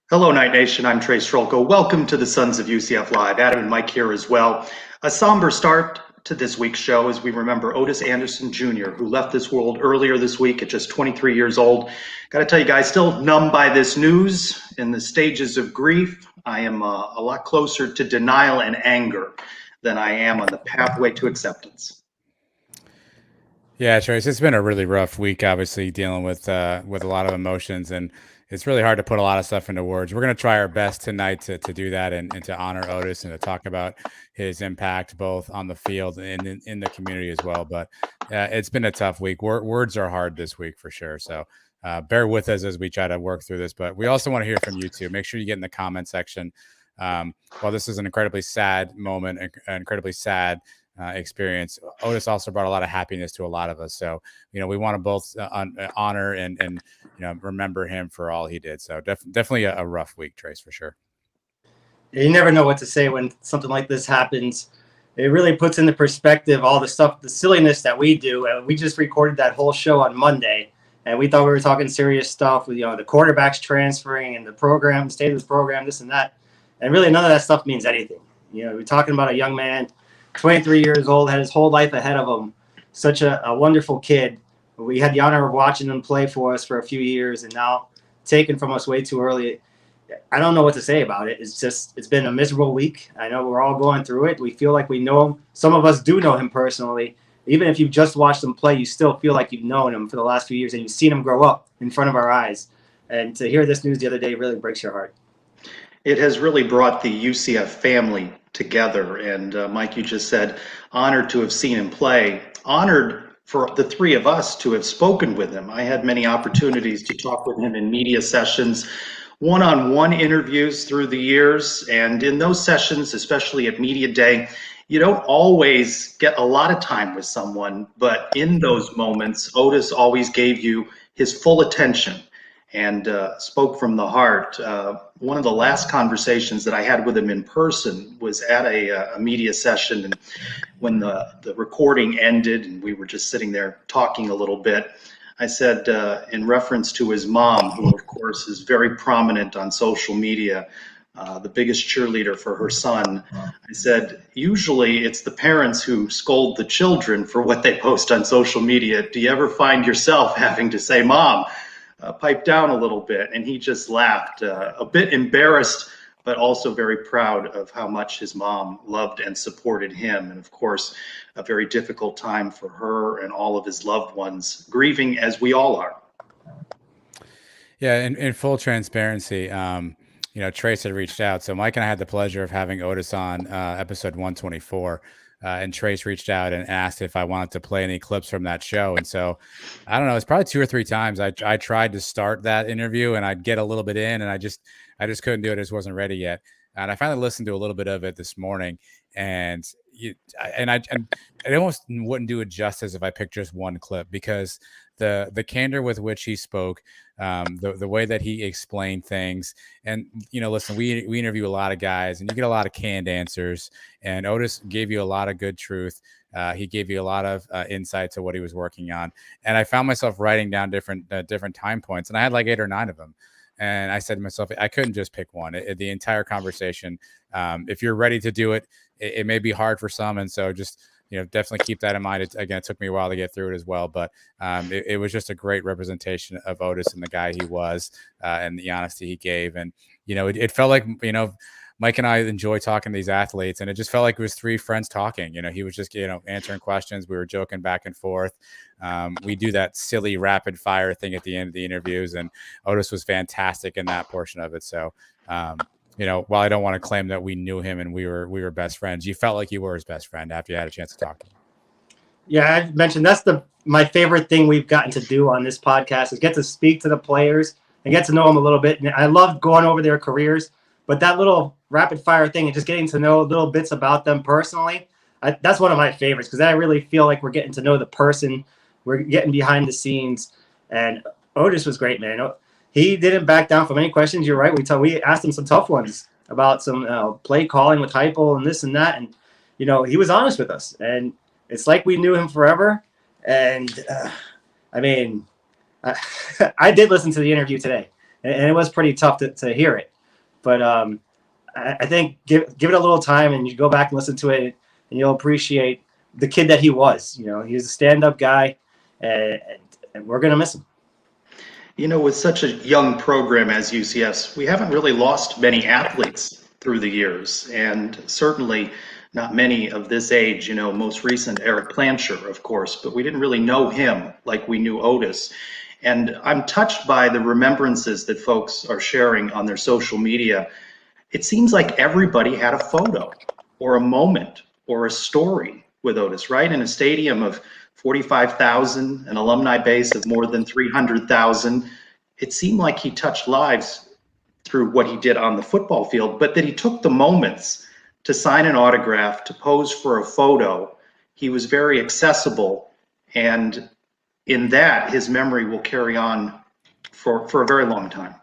Hello, Night Nation. I'm Trey Strolko. Welcome to the Sons of UCF Live. Adam and Mike here as well. A somber start to this week's show as we remember Otis Anderson Jr., who left this world earlier this week at just 23 years old. Got to tell you guys, still numb by this news. In the stages of grief, I am a lot closer to denial and anger than I am on the pathway to acceptance. Yeah, Trace, it's been a really rough week, obviously, dealing with a lot of emotions, and it's really hard to put a lot of stuff into words. We're going to try our best tonight to do that and to honor Otis and to talk about his impact both on the field and in the community as well. But it's been a tough week. Words are hard this week for sure. So bear with us as we try to work through this. But we also want to hear from you too. Make sure you get in the comment section. While this is an incredibly sad moment, an incredibly sad experience, Otis also brought a lot of happiness to a lot of us. So, we want to both honor and remember him for all he did. So definitely a rough week, Trace, for sure. You never know what to say when something like this happens. It really puts into perspective all the stuff, the silliness that we do. We just recorded that whole show on Monday, and we thought we were talking serious stuff with, the quarterbacks transferring and the program, the state of the program, this and that. And really none of that stuff means anything. We're talking about a young man, 23 years old, had his whole life ahead of him. Such a wonderful kid. We had the honor of watching him play for us for a few years, and now taken from us way too early. I don't know what to say about it. It's been a miserable week. I know we're all going through it. We feel like we know him. Some of us do know him personally. Even if you've just watched him play, you still feel like you've known him for the last few years, and you've seen him grow up in front of our eyes. And to hear this news the other day really breaks your heart. It has really brought the UCF family together. And Mike, you just said, honored to have seen him play, honored for the three of us to have spoken with him. I had many opportunities to talk with him in media sessions, one-on-one interviews through the years. And in those sessions, especially at Media Day, you don't always get a lot of time with someone, but in those moments, Otis always gave you his full attention and spoke from the heart. One of the last conversations that I had with him in person was at a media session, and when the recording ended and we were just sitting there talking a little bit, I said, in reference to his mom, who of course is very prominent on social media, the biggest cheerleader for her son, I said, usually it's the parents who scold the children for what they post on social media. Do you ever find yourself having to say, Mom, pipe down a little bit? And he just laughed, a bit embarrassed, but also very proud of how much his mom loved and supported him. And of course, a very difficult time for her and all of his loved ones, grieving as we all are. Yeah, in full transparency, Trace had reached out. So Mike and I had the pleasure of having Otis on episode 124. And Trace reached out and asked if I wanted to play any clips from that show. And so, I don't know, it's probably 2 or 3 times I tried to start that interview, and I'd get a little bit in, and I just couldn't do it. I just wasn't ready yet. And I finally listened to a little bit of it this morning, and I almost wouldn't do it justice if I picked just one clip, because the candor with which he spoke, the way that he explained things, and listen, we interview a lot of guys, and you get a lot of canned answers, and Otis gave you a lot of good truth. He gave you a lot of insight to what he was working on, and I found myself writing down different time points, and I had like 8 or 9 of them. And I said to myself, I couldn't just pick one. The entire conversation, if you're ready to do it, it may be hard for some. And so just, definitely keep that in mind. It took me a while to get through it as well. But it was just a great representation of Otis and the guy he was, and the honesty he gave. And, it felt like, Mike and I enjoy talking to these athletes, and it just felt like it was 3 friends talking. He was just, answering questions. We were joking back and forth. We do that silly rapid fire thing at the end of the interviews, and Otis was fantastic in that portion of it. So, while I don't want to claim that we knew him and we were best friends, you felt like you were his best friend after you had a chance to talk to him. Yeah, I mentioned that's my favorite thing we've gotten to do on this podcast is get to speak to the players and get to know them a little bit. And I love going over their careers, but that little rapid fire thing and just getting to know little bits about them personally, that's one of my favorites, because I really feel like we're getting to know the person. We're getting behind the scenes. And Otis was great, man. He didn't back down from any questions. You're right. We asked him some tough ones about some play calling with Heupel and this and that. And, he was honest with us. And it's like we knew him forever. And, I did listen to the interview today. And it was pretty tough to hear it. But I think give it a little time, and you go back and listen to it, and you'll appreciate the kid that he was. You know, he was a stand-up guy, and we're gonna miss him. You know, with such a young program as UCF's, we haven't really lost many athletes through the years, and certainly not many of this age. You know, most recent Eric Plancher, of course, but we didn't really know him like we knew Otis. And I'm touched by the remembrances that folks are sharing on their social media. It seems like everybody had a photo or a moment or a story with Otis, right? In a stadium of 45,000, an alumni base of more than 300,000. It seemed like he touched lives through what he did on the football field, but that he took the moments to sign an autograph, to pose for a photo. He was very accessible, and in that, his memory will carry on for a very long time.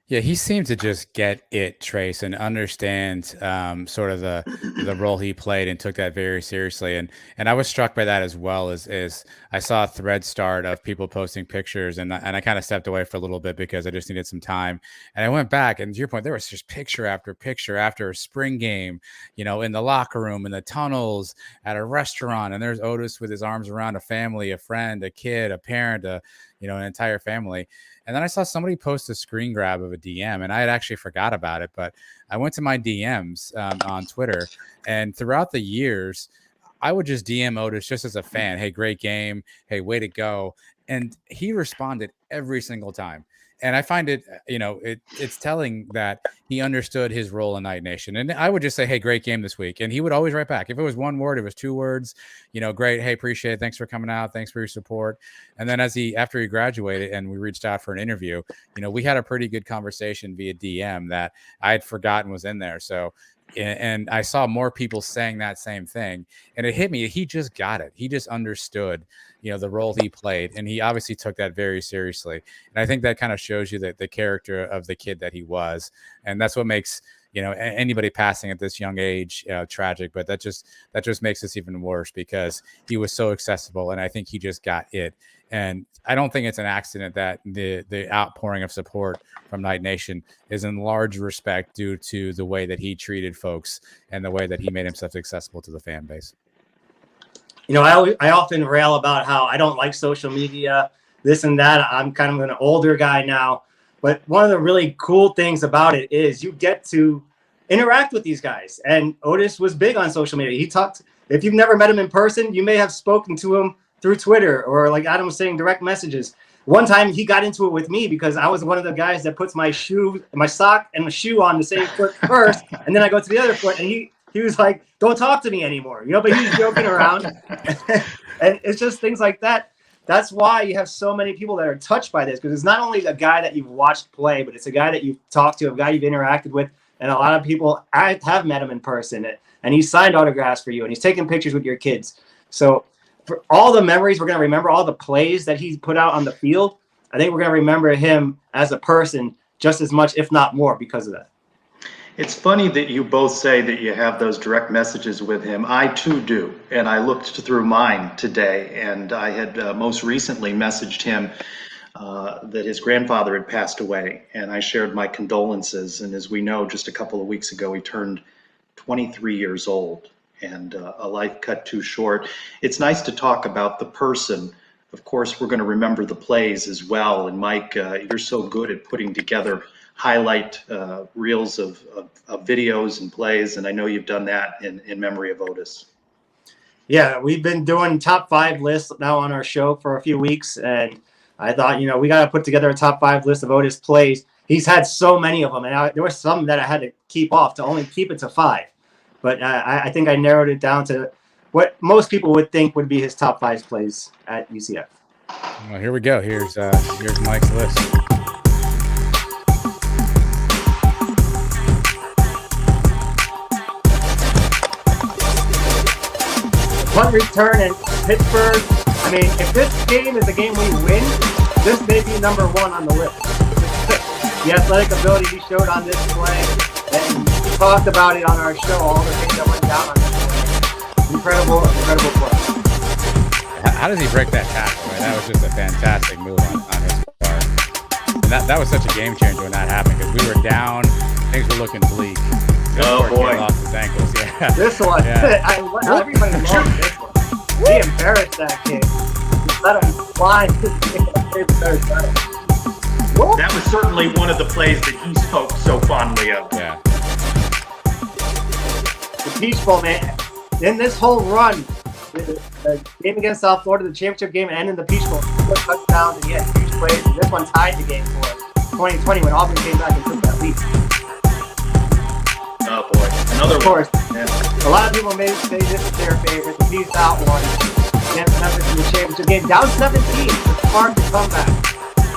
Yeah, he seemed to just get it, Trace, and understand sort of the role he played, and took that very seriously. And I was struck by that as well. As I saw a thread start of people posting pictures, and I kind of stepped away for a little bit because I just needed some time. And I went back, and to your point, there was just picture after picture after a spring game, you know, in the locker room, in the tunnels, at a restaurant, and there's Otis with his arms around a family, a friend, a kid, a parent, you know, an entire family. And then I saw somebody post a screen grab of a DM, and I had actually forgot about it, but I went to my DMs on Twitter, and throughout the years, I would just DM Otis just as a fan. Hey, great game. Hey, way to go. And he responded every single time. And I find it, you know, it's telling that he understood his role in Night Nation. And I would just say, hey, great game this week. And he would always write back. If it was one word, it was 2 words, you know, great. Hey, appreciate it. Thanks for coming out. Thanks for your support. And then after he graduated and we reached out for an interview, you know, we had a pretty good conversation via DM that I had forgotten was in there. So, and I saw more people saying that same thing, and it hit me. He just got it. He just understood, you know, the role he played, and he obviously took that very seriously. And I think that kind of shows you that the character of the kid that he was, and that's what makes, you know, anybody passing at this young age tragic. But that just makes this even worse because he was so accessible, and I think he just got it. And I don't think it's an accident that the outpouring of support from Night Nation is in large respect due to the way that he treated folks and the way that he made himself accessible to the fan base. You know, I often rail about how I don't like social media, this and that. I'm kind of an older guy now. But one of the really cool things about it is you get to interact with these guys. And Otis was big on social media. He talked, if you've never met him in person, you may have spoken to him through Twitter, or like Adam was saying, direct messages. One time he got into it with me because I was one of the guys that puts my sock and my shoe on the same foot first, and then I go to the other foot, and he was like, don't talk to me anymore, you know, but he's joking around. And it's just things like that. That's why you have so many people that are touched by this, because it's not only a guy that you've watched play, but it's a guy that you've talked to, a guy you've interacted with. And a lot of people, I have met him in person, and he's signed autographs for you, and he's taking pictures with your kids. So for all the memories we're going to remember, all the plays that he put out on the field, I think we're going to remember him as a person just as much, if not more, because of that. It's funny that you both say that you have those direct messages with him. I too do, and I looked through mine today, and I had most recently messaged him that his grandfather had passed away, and I shared my condolences. And as we know, just a couple of weeks ago, he turned 23 years old, and a life cut too short. It's nice to talk about the person. Of course, we're going to remember the plays as well. And Mike, you're so good at putting together highlight reels of videos and plays, and I know you've done that in memory of Otis. Yeah, we've been doing top 5 lists now on our show for a few weeks, and I thought, you know, we got to put together a top 5 list of Otis plays. He's had so many of them, and there were some that I had to keep off to only keep it to 5. But I think I narrowed it down to what most people would think would be his top 5 plays at UCF. Well, here we go. Here's Mike's list. Punt return in Pittsburgh. I mean, if this game is a game we win, this may be number 1 on the list. The athletic ability he showed on this play, and we talked about it on our show, all the things that went down on this play. Incredible play. How does he break that tackle? Right? That was just a fantastic move on his part. And that was such a game changer when that happened, because we were down things were looking bleak. Oh boy, lost his ankles. Yeah. This one, Yeah. everybody loved this one. He embarrassed that kid. He let him fly. that was certainly one of the plays that he spoke so fondly of. Yeah. The Peach Bowl, man. In this whole run, the game against South Florida, the championship game, and in the Peach Bowl, he took touchdowns and he had huge plays. And this one tied the game for us. 2020 when Auburn came back and took that lead. Oh boy, another Of course, one. a lot of people may say this is their favorite, the Peace Out one. Against Memphis in the championship game, down 17, to spark the comeback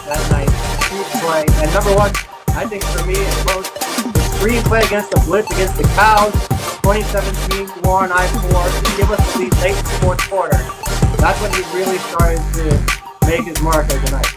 that night. Huge play. And number one, I think for me, it's most the screenplay against the Blitz against the Cows. 2017, Warren I-4 to give us the lead late in the fourth quarter. That's when he really started to make his mark overnight.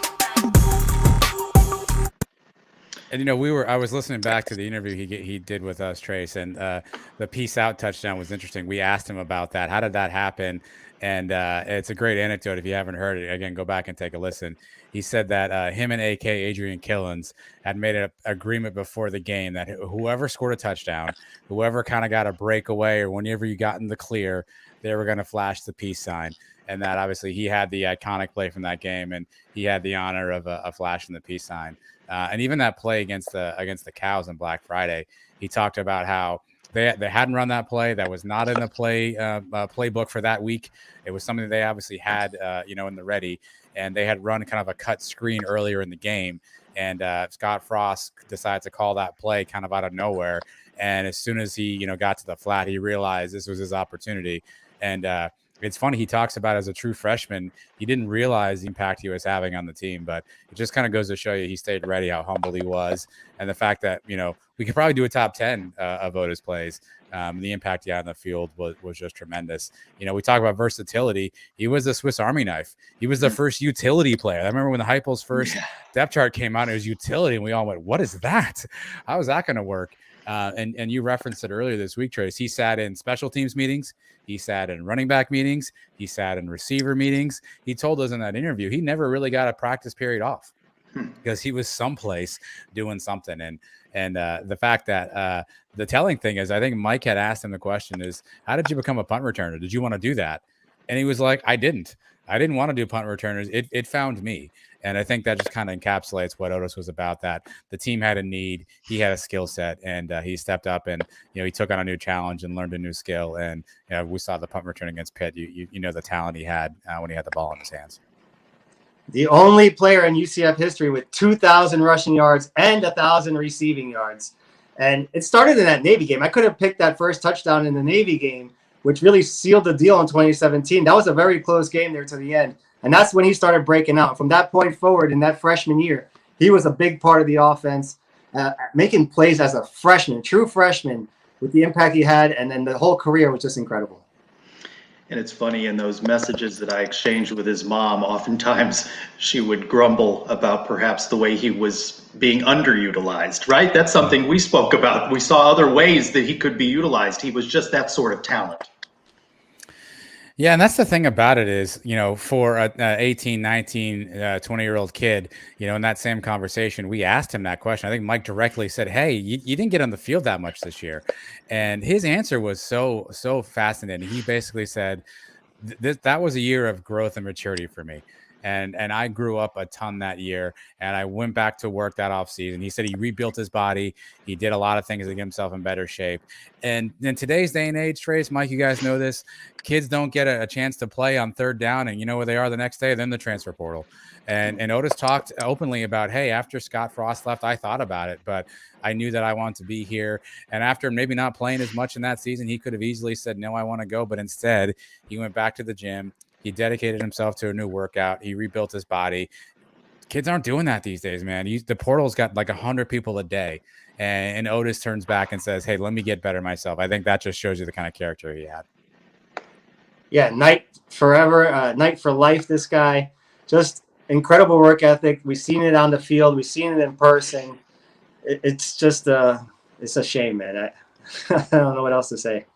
And I was listening back to the interview he did with us, Trace, and the peace out touchdown was interesting. We asked him about that. How did that happen? And it's a great anecdote. If you haven't heard it, again, go back and take a listen. He said that him and AK Adrian Killens had made an agreement before the game that whoever scored a touchdown, whoever kind of got a breakaway, or whenever you got in the clear, they were going to flash the peace sign. And that obviously he had the iconic play from that game, and he had the honor of a flashing the peace sign. And even that play against the Cows on Black Friday, he talked about how they hadn't run that play. That was not in the playbook for that week. It was something they obviously had, in the ready, and they had run kind of a cut screen earlier in the game. And Scott Frost decided to call that play kind of out of nowhere. And as soon as he, got to the flat, he realized this was his opportunity. And it's funny, he talks about as a true freshman, he didn't realize the impact he was having on the team, but it just kind of goes to show you he stayed ready, how humble he was, and the fact that, we could probably do a top 10 of Otis plays. The impact he had on the field was just tremendous. We talk about versatility. He was a Swiss Army knife. He was the first utility player. I remember when the Heupel's first depth chart came out, it was utility, and we all went, what is that? How is that going to work? And you referenced it earlier this week, Trace. He sat in special teams meetings. He sat in running back meetings. He sat in receiver meetings. He told us in that interview he never really got a practice period off because he was someplace doing something. And the fact that the telling thing is, I think Mike had asked him the question is, how did you become a punt returner? Did you want to do that? And he was like, I didn't want to do punt returners. It found me. And I think that just kind of encapsulates what Otis was about, that the team had a need, he had a skill set, and he stepped up and, he took on a new challenge and learned a new skill. And, we saw the punt return against Pitt. You know the talent he had when he had the ball in his hands. The only player in UCF history with 2,000 rushing yards and 1,000 receiving yards. And it started in that Navy game. I could have picked that first touchdown in the Navy game, which really sealed the deal in 2017. That was a very close game there to the end. And that's when he started breaking out. From that point forward, in that freshman year, he was a big part of the offense, making plays as a freshman, true freshman, with the impact he had. And then the whole career was just incredible. And it's funny, in those messages that I exchanged with his mom, oftentimes she would grumble about perhaps the way he was being underutilized, right? That's something we spoke about. We saw other ways that he could be utilized. He was just that sort of talent. Yeah, and that's the thing about it is, for a 18, 19, 20-year-old kid, in that same conversation, we asked him that question. I think Mike directly said, hey, you didn't get on the field that much this year. And his answer was so fascinating. He basically said, that was a year of growth and maturity for me. And I grew up a ton that year, and I went back to work that off season. He said he rebuilt his body. He did a lot of things to get himself in better shape. And in today's day and age, Trace, Mike, you guys know this, kids don't get a chance to play on third down, and you know where they are the next day, then the transfer portal. And Otis talked openly about, hey, after Scott Frost left, I thought about it, but I knew that I wanted to be here. And after maybe not playing as much in that season, he could have easily said, no, I want to go. But instead, he went back to the gym. He dedicated himself to a new workout. He rebuilt his body. Kids aren't doing that these days, man. The portal's got like 100 people a day. And Otis turns back and says, hey, let me get better myself. I think that just shows you the kind of character he had. Yeah, Knight forever, Knight for life, this guy. Just incredible work ethic. We've seen it on the field. We've seen it in person. It's just it's a shame, man. I don't know what else to say.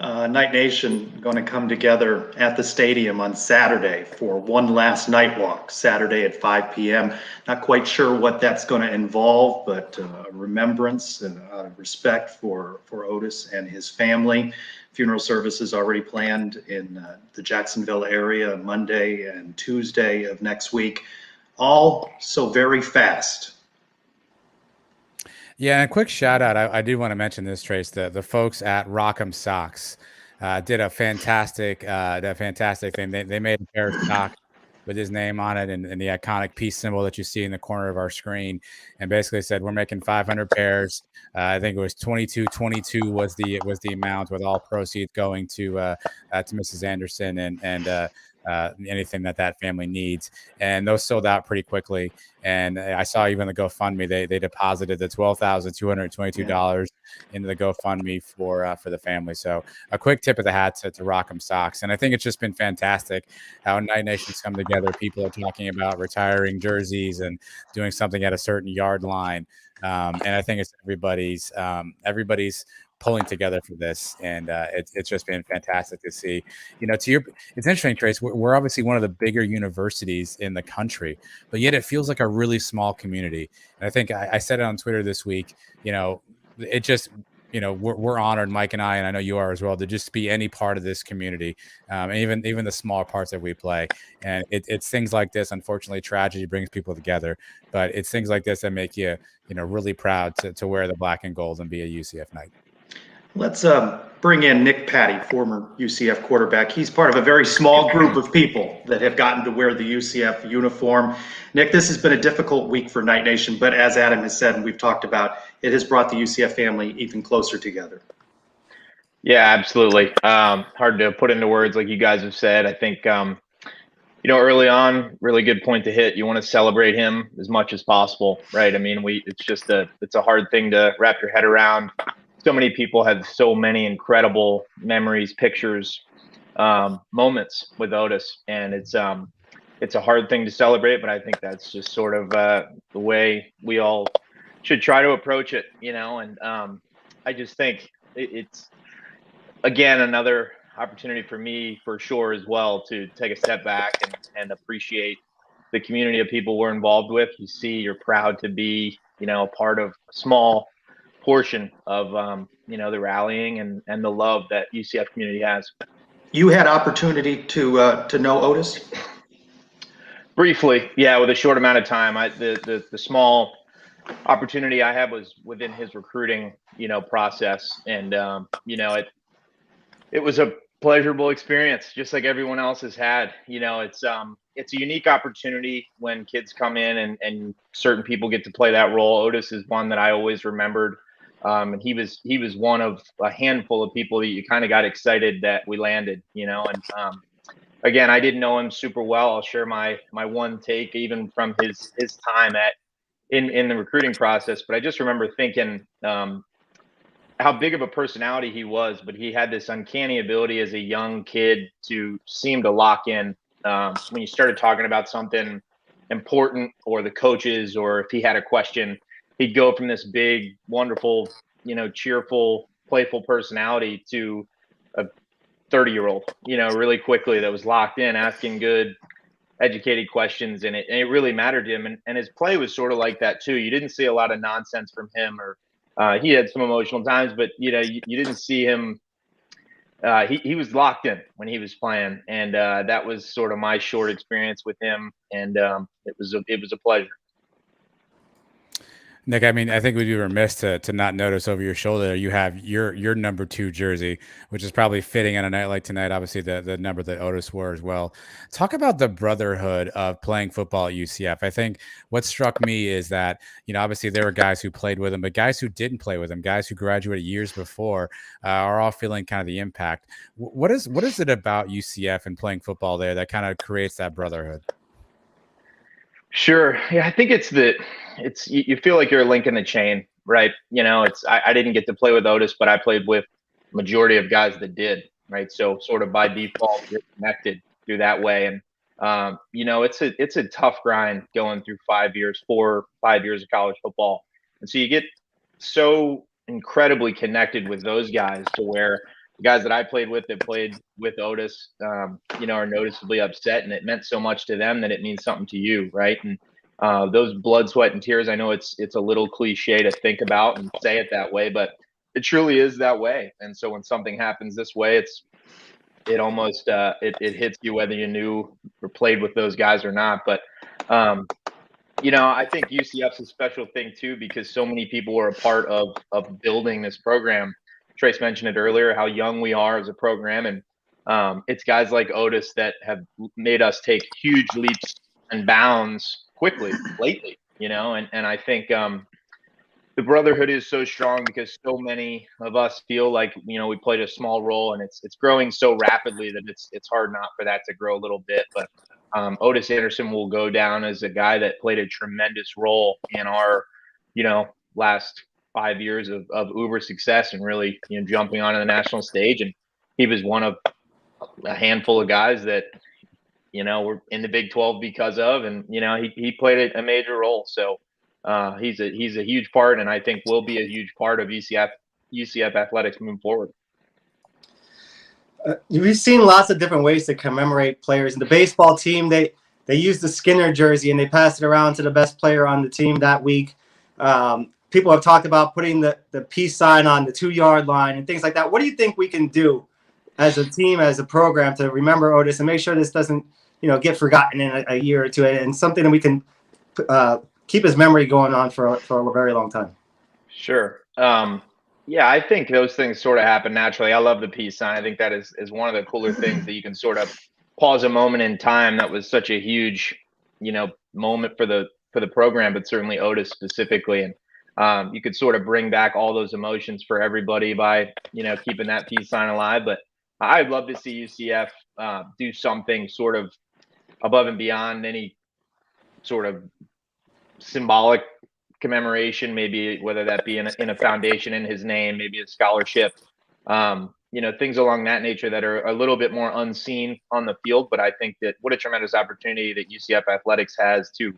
Night Nation going to come together at the stadium on Saturday for one last night walk, Saturday at 5 p.m. Not quite sure what that's going to involve, but remembrance and respect for Otis and his family. Funeral services already planned in the Jacksonville area Monday and Tuesday of next week. All so very fast. Yeah, and a quick shout out. I do want to mention this, Trace. The folks at Rock'em Socks did a fantastic thing. They made a pair of socks with his name on it and the iconic peace symbol that you see in the corner of our screen, and basically said we're making 500 pairs. I think it was 22 was the amount, with all proceeds going to Mrs. Anderson and anything that family needs. And those sold out pretty quickly. And I saw even the GoFundMe, they deposited the $12,222 into the GoFundMe for the family. So a quick tip of the hat to Rock'em Socks. And I think it's just been fantastic how Night Nation's come together. People are talking about retiring jerseys and doing something at a certain yard line. And I think it's everybody's pulling together for this, and it's just been fantastic to see. It's interesting, Trace. We're obviously one of the bigger universities in the country, but yet it feels like a really small community. And I think I said it on Twitter this week. It just we're honored, Mike and I know you are as well, to just be any part of this community, and even the small parts that we play. And it's things like this. Unfortunately, tragedy brings people together, but it's things like this that make you really proud to wear the black and gold and be a UCF Knight. Let's bring in Nick Patty, former UCF quarterback. He's part of a very small group of people that have gotten to wear the UCF uniform. Nick, this has been a difficult week for Night Nation, but as Adam has said and we've talked about, it has brought the UCF family even closer together. Yeah, absolutely. Hard to put into words like you guys have said. I think, early on, really good point to hit. You want to celebrate him as much as possible, right? I mean, it's a hard thing to wrap your head around. So many people have so many incredible memories, pictures, moments with Otis, and it's a hard thing to celebrate, but I think that's just sort of the way we all should try to approach it, and I just think it's, again, another opportunity for me, for sure, as well, to take a step back and appreciate the community of people we're involved with. You're proud to be, a part of a small portion of the rallying and the love that UCF community has. You had opportunity to know Otis? Briefly, yeah, with a short amount of time. The small opportunity I had was within his recruiting process, and it was a pleasurable experience, just like everyone else has had. It's a unique opportunity when kids come in and certain people get to play that role. Otis is one that I always remembered. And he was one of a handful of people that you kind of got excited that we landed, and again, I didn't know him super well. I'll share my one take, even from his time in the recruiting process, but I just remember thinking how big of a personality he was, but he had this uncanny ability as a young kid to seem to lock in when you started talking about something important, or the coaches, or if he had a question. He'd go from this big, wonderful, cheerful, playful personality to a 30-year-old, really quickly, that was locked in, asking good, educated questions, and it really mattered to him. And his play was sort of like that too. You didn't see a lot of nonsense from him, or he had some emotional times, but you didn't see him. He was locked in when he was playing, and that was sort of my short experience with him, and it was a pleasure. Nick, I mean, I think we'd be remiss to not notice over your shoulder you have your number 2 jersey, which is probably fitting on a night like tonight. Obviously, the number that Otis wore as well. Talk about the brotherhood of playing football at UCF. I think what struck me is that, obviously there were guys who played with him, but guys who didn't play with him, guys who graduated years before, are all feeling kind of the impact. What is it about UCF and playing football there that kind of creates that brotherhood? Sure. Yeah, I think you feel like you're a link in the chain, right? I didn't get to play with Otis, but I played with majority of guys that did, right? So sort of by default, you're connected through that way. And it's a tough grind going through 5 years, 4 or 5 years of college football. And so you get so incredibly connected with those guys to where the guys that I played with that played with Otis, are noticeably upset, and it meant so much to them that it means something to you, right? And those blood, sweat, and tears, I know it's a little cliche to think about and say it that way, but it truly is that way. And so when something happens this way, it almost it hits you whether you knew or played with those guys or not. But I think UCF's a special thing too, because so many people were a part of building this program. Trace mentioned it earlier, how young we are as a program, and it's guys like Otis that have made us take huge leaps and bounds quickly lately. And I think the Brotherhood is so strong because so many of us feel like we played a small role, and it's growing so rapidly that it's hard not for that to grow a little bit. But Otis Anderson will go down as a guy that played a tremendous role in our last 5 years of uber success and really jumping onto the national stage. And he was one of a handful of guys that were in the Big 12 because of, and he played a major role. So he's a huge part, and I think will be a huge part of UCF athletics moving forward. We've seen lots of different ways to commemorate players. In the baseball team, they use the Skinner jersey and they pass it around to the best player on the team that week. People have talked about putting the peace sign on the 2-yard line and things like that. What do you think we can do as a team, as a program, to remember Otis and make sure this doesn't get forgotten in a year or two, and something that we can keep his memory going on for a very long time? Sure. Yeah, I think those things sort of happen naturally. I love the peace sign. I think that is one of the cooler things, that you can sort of pause a moment in time that was such a huge, moment for the program, but certainly Otis specifically. And you could sort of bring back all those emotions for everybody by, keeping that peace sign alive. But I'd love to see UCF do something sort of above and beyond any sort of symbolic commemoration, maybe whether that be in a foundation in his name, maybe a scholarship, things along that nature that are a little bit more unseen on the field. But I think that what a tremendous opportunity that UCF athletics has to,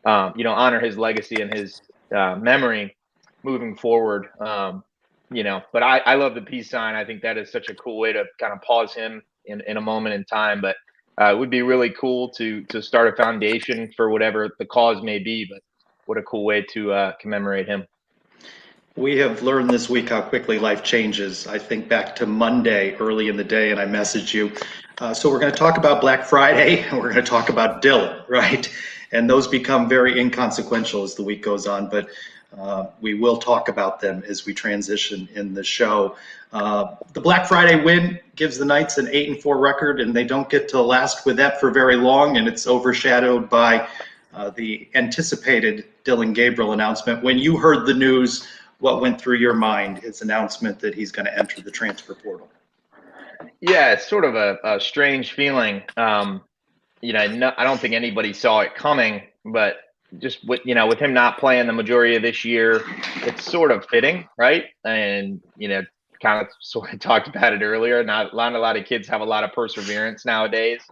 honor his legacy and his memory moving forward. But I love the peace sign. I think that is such a cool way to kind of pause him in a moment in time. But it would be really cool to start a foundation for whatever the cause may be. But what a cool way to commemorate him. We have learned this week how quickly life changes. I think back to Monday early in the day, and I messaged you. So we're going to talk about Black Friday, and we're going to talk about Dylan, right? And those become very inconsequential as the week goes on, but we will talk about them as we transition in the show. The Black Friday win gives the Knights an 8-4 record, and they don't get to last with that for very long, and it's overshadowed by the anticipated Dylan Gabriel announcement. When you heard the news, what went through your mind? His announcement that he's going to enter the transfer portal. Yeah, it's sort of a strange feeling. I don't think anybody saw it coming, but just with him not playing the majority of this year, it's sort of fitting, right? And kind of sort of talked about it earlier. Not a lot of kids have a lot of perseverance nowadays.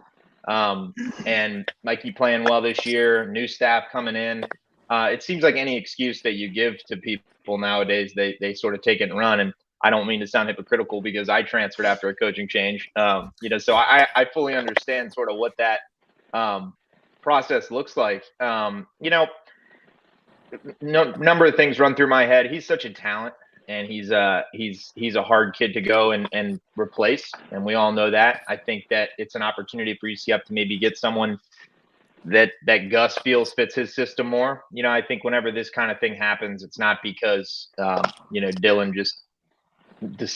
And Mikey playing well this year, new staff coming in. It seems like any excuse that you give to people nowadays, they sort of take it and run. And I don't mean to sound hypocritical because I transferred after a coaching change. So I fully understand sort of what that process looks like. Number of things run through my head. He's such a talent, and he's a hard kid to go and replace, and we all know that. I think that it's an opportunity for UCF to maybe get someone that Gus feels fits his system more. I think whenever this kind of thing happens, it's not because Dylan just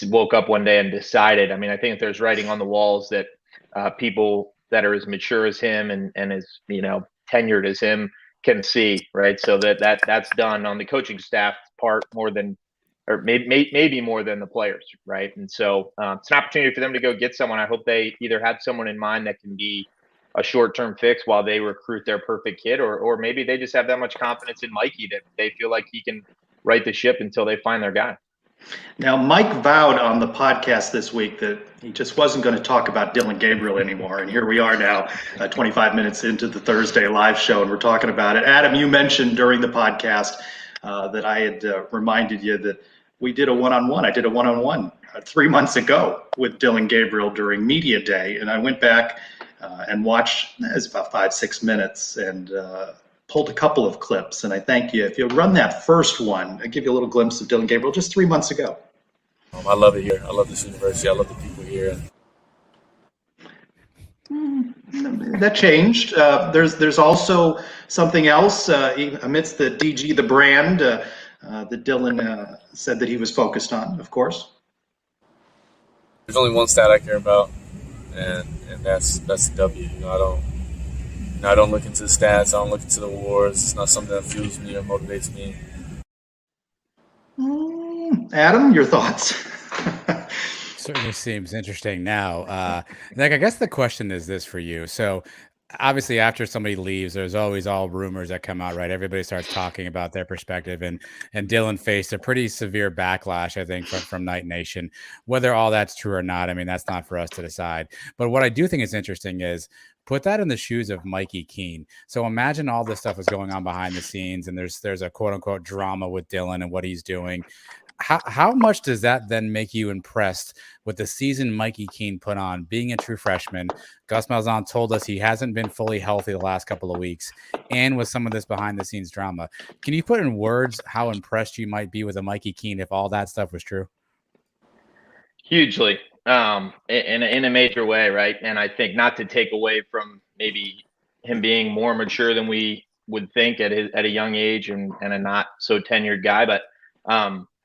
woke up one day and decided. I mean, I think there's writing on the walls that people that are as mature as him and as tenured as him can see, right? So that's done on the coaching staff part more than, or maybe more than the players, right? And so it's an opportunity for them to go get someone. I hope they either had someone in mind that can be a short-term fix while they recruit their perfect kid, or maybe they just have that much confidence in Mikey that they feel like he can right the ship until they find their guy. Now, Mike vowed on the podcast this week that he just wasn't going to talk about Dylan Gabriel anymore. And here we are now, 25 minutes into the Thursday live show, and we're talking about it. Adam, you mentioned during the podcast that I had reminded you that we did a one-on-one. I did a one-on-one 3 months ago with Dylan Gabriel during media day, and I went back and watched. It was about 5-6 minutes, and pulled a couple of clips. And I thank you. If you'll run that first one, I give you a little glimpse of Dylan Gabriel just 3 months ago. I love it here. I love this university. I love the people here. That changed. There's also something else amidst the DG, the brand that Dylan said that he was focused on, of course. There's only one stat I care about, and that's the W. I don't look into the stats. I don't look into the awards. It's not something that fuels me or motivates me. Adam, your thoughts? Certainly seems interesting now. Nick, I guess the question is this for you. So obviously after somebody leaves, there's always all rumors that come out, right? Everybody starts talking about their perspective, and Dylan faced a pretty severe backlash, I think, from Night Nation. Whether all that's true or not, I mean, that's not for us to decide. But what I do think is interesting is put that in the shoes of Mikey Keene. So imagine all this stuff is going on behind the scenes, and there's a quote unquote drama with Dylan and what he's doing. How much does that then make you impressed with the season Mikey Keene put on, being a true freshman? Gus Malzahn told us he hasn't been fully healthy the last couple of weeks, and with some of this behind the scenes drama. Can you put in words how impressed you might be with a Mikey Keene if all that stuff was true? Hugely, in a major way, right? And I think, not to take away from maybe him being more mature than we would think at a young age, and a not so tenured guy, but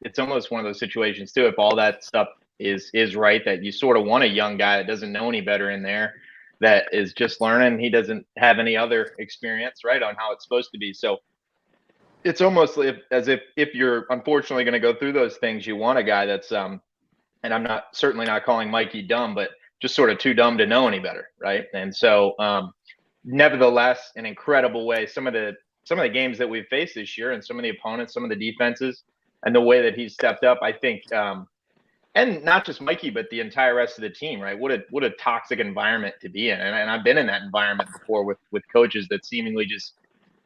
it's almost one of those situations too. If all that stuff is right, that you sort of want a young guy that doesn't know any better in there, that is just learning. He doesn't have any other experience, right, on how it's supposed to be. So it's almost as if you're unfortunately going to go through those things, you want a guy that's and I'm certainly not calling Mikey dumb, but just sort of too dumb to know any better, right? And so nevertheless, an incredible way. Some of the games that we've faced this year, and some of the opponents, some of the defenses, and the way that he's stepped up, I think, and not just Mikey, but the entire rest of the team, right? What a toxic environment to be in. And I've been in that environment before with coaches that seemingly just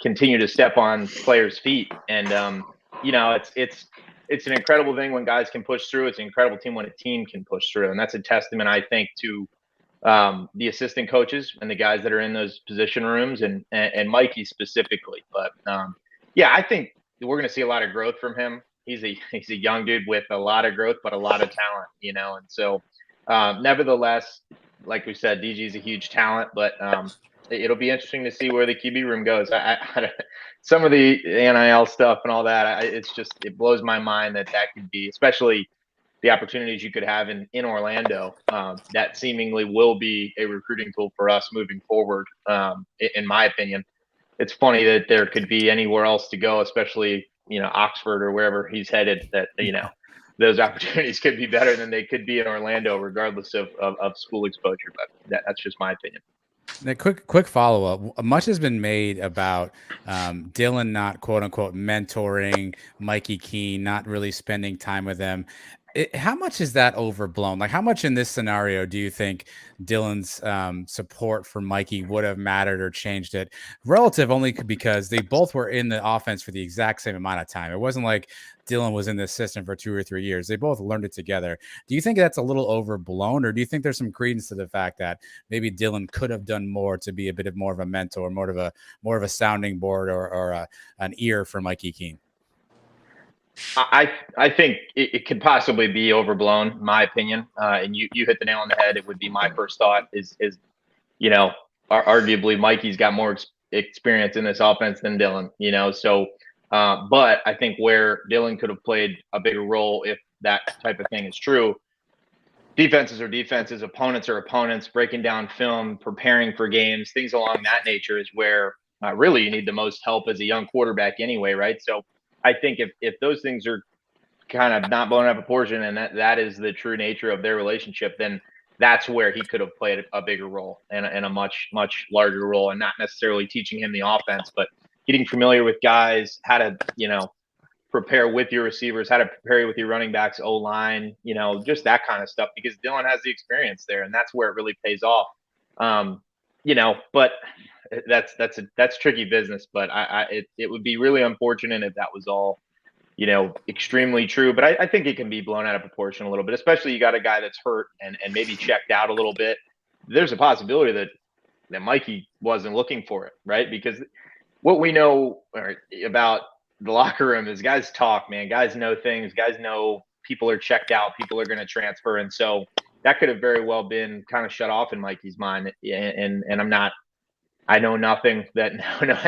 continue to step on players' feet. And, it's an incredible thing when guys can push through. It's an incredible team when a team can push through. And that's a testament, I think, to the assistant coaches and the guys that are in those position rooms, and Mikey specifically. But, I think we're going to see a lot of growth from him. He's a young dude with a lot of growth, but a lot of talent, and so nevertheless, like we said, DG is a huge talent, but it'll be interesting to see where the QB room goes. Some of the NIL stuff and all that, it blows my mind that could be, especially the opportunities you could have in Orlando. That seemingly will be a recruiting tool for us moving forward. In my opinion, it's funny that there could be anywhere else to go, especially Oxford or wherever he's headed, that those opportunities could be better than they could be in Orlando, regardless of school exposure. But that's just my opinion. A quick follow-up. Much has been made about Dylan not quote unquote mentoring Mikey Keene, not really spending time with him. How much is that overblown? Like, how much in this scenario do you think Dylan's support for Mikey would have mattered or changed it? Relative only because they both were in the offense for the exact same amount of time. It wasn't like Dylan was in this system for 2 or 3 years. They both learned it together. Do you think that's a little overblown, or do you think there's some credence to the fact that maybe Dylan could have done more to be a bit more of a mentor, more of a sounding board, or an ear for Mikey Keene? I think it could possibly be overblown, in my opinion. And you hit the nail on the head. It would be my first thought is arguably Mikey's got more experience in this offense than Dylan, so but I think where Dylan could have played a bigger role, if that type of thing is true, defenses are defenses, opponents are opponents, breaking down film, preparing for games, things along that nature is where really you need the most help as a young quarterback anyway, right? So I think if those things are kind of not blown out of proportion, and that is the true nature of their relationship, then that's where he could have played a bigger role and a much, much larger role, and not necessarily teaching him the offense, but getting familiar with guys, how to, prepare with your receivers, how to prepare with your running backs, O-line, just that kind of stuff, because Dylan has the experience there, and that's where it really pays off. But that's tricky business, but it would be really unfortunate if that was all extremely true, but I think it can be blown out of proportion a little bit, especially you got a guy that's hurt and maybe checked out a little bit. There's a possibility that Mikey wasn't looking for it, right? Because what we know about the locker room is guys talk, man. Guys know things. Guys know people are checked out. People are going to transfer. And so that could have very well been kind of shut off in Mikey's mind. And I know nothing that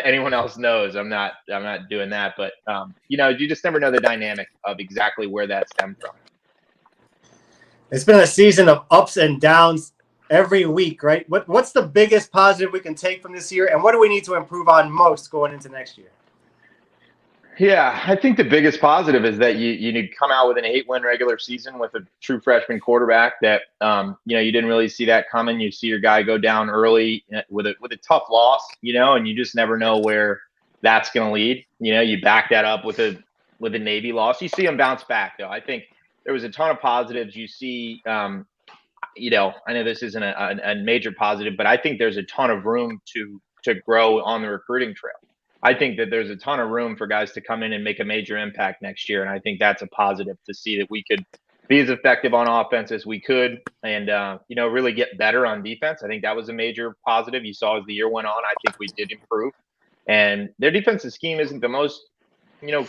anyone else knows. I'm not doing that. But, you just never know the dynamic of exactly where that stemmed from. It's been a season of ups and downs every week, right? What's the biggest positive we can take from this year, and what do we need to improve on most going into next year? Yeah, I think the biggest positive is that you need to come out with an 8-win regular season with a true freshman quarterback that you didn't really see that coming. You see your guy go down early with a tough loss, and you just never know where that's going to lead. You back that up with a Navy loss. You see him bounce back, though. I think there was a ton of positives. You see, I know this isn't a major positive, but I think there's a ton of room to grow on the recruiting trail. I think that there's a ton of room for guys to come in and make a major impact next year. And I think that's a positive to see that we could be as effective on offense as we could and, really get better on defense. I think that was a major positive. You saw as the year went on, I think we did improve. And their defensive scheme isn't the most,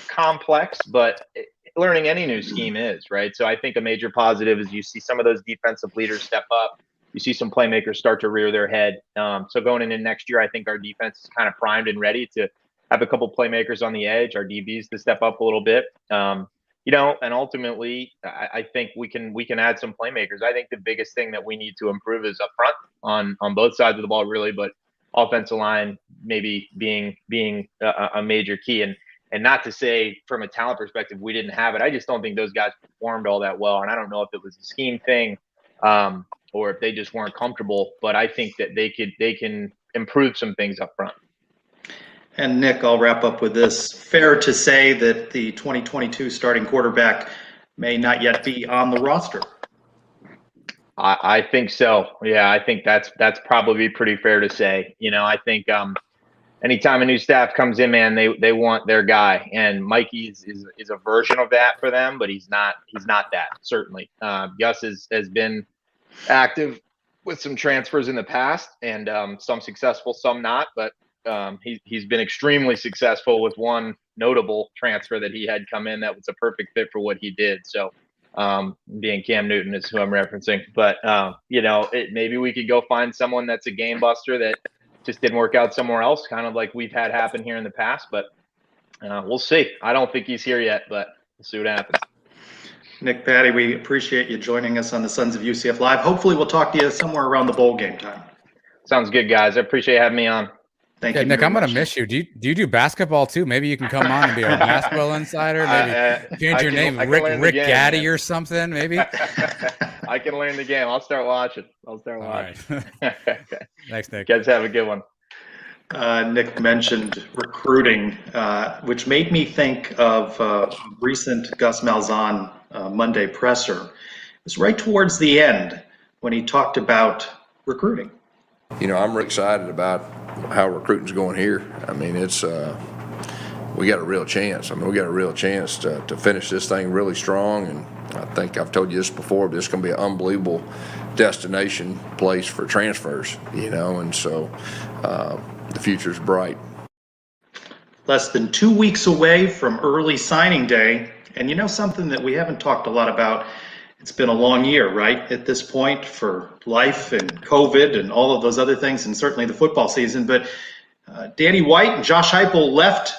complex, but learning any new scheme is, right? So I think a major positive is you see some of those defensive leaders step up. You see some playmakers start to rear their head. So going into next year, I think our defense is kind of primed and ready to have a couple playmakers on the edge, our DBs to step up a little bit. And ultimately, I think we can add some playmakers. I think the biggest thing that we need to improve is up front on both sides of the ball, really, but offensive line maybe being a major key. And not to say from a talent perspective we didn't have it. I just don't think those guys performed all that well. And I don't know if it was a scheme thing or if they just weren't comfortable. But I think that they can improve some things up front. And Nick, I'll wrap up with this. Fair to say that the 2022 starting quarterback may not yet be on the roster? I think so. Yeah, I think that's probably pretty fair to say. I think anytime a new staff comes in, man, they want their guy, and Mikey is a version of that for them, but he's not that, certainly. Gus has been active with some transfers in the past, and some successful, some not, but he's been extremely successful with one notable transfer that he had come in that was a perfect fit for what he did. So being Cam Newton is who I'm referencing, but maybe we could go find someone that's a game buster that just didn't work out somewhere else, kind of like we've had happen here in the past, but we'll see. I don't think he's here yet, but we'll see what happens. Nick, Patty, we appreciate you joining us on the Sons of UCF Live. Hopefully we'll talk to you somewhere around the bowl game time. Sounds good, guys. I appreciate having me on. Thank you, Nick. I'm going to miss you. Do you do basketball too? Maybe you can come on and be our basketball insider. Maybe change your name, Rick Gaddy or something. Maybe. I can learn the game. I'll start watching. All right. Thanks, Nick. Guys, have a good one. Nick mentioned recruiting, which made me think of recent Gus Malzahn Monday presser. It was right towards the end when he talked about recruiting. I'm really excited about how recruiting's going here. I mean, it's we got a real chance. We got a real chance to finish this thing really strong. And I think I've told you this before, but it's going to be an unbelievable destination place for transfers, and so the future's bright. Less than 2 weeks away from early signing day. And something that we haven't talked a lot about, it's been a long year, right, at this point for life and COVID and all of those other things, and certainly the football season. But Danny White and Josh Heupel left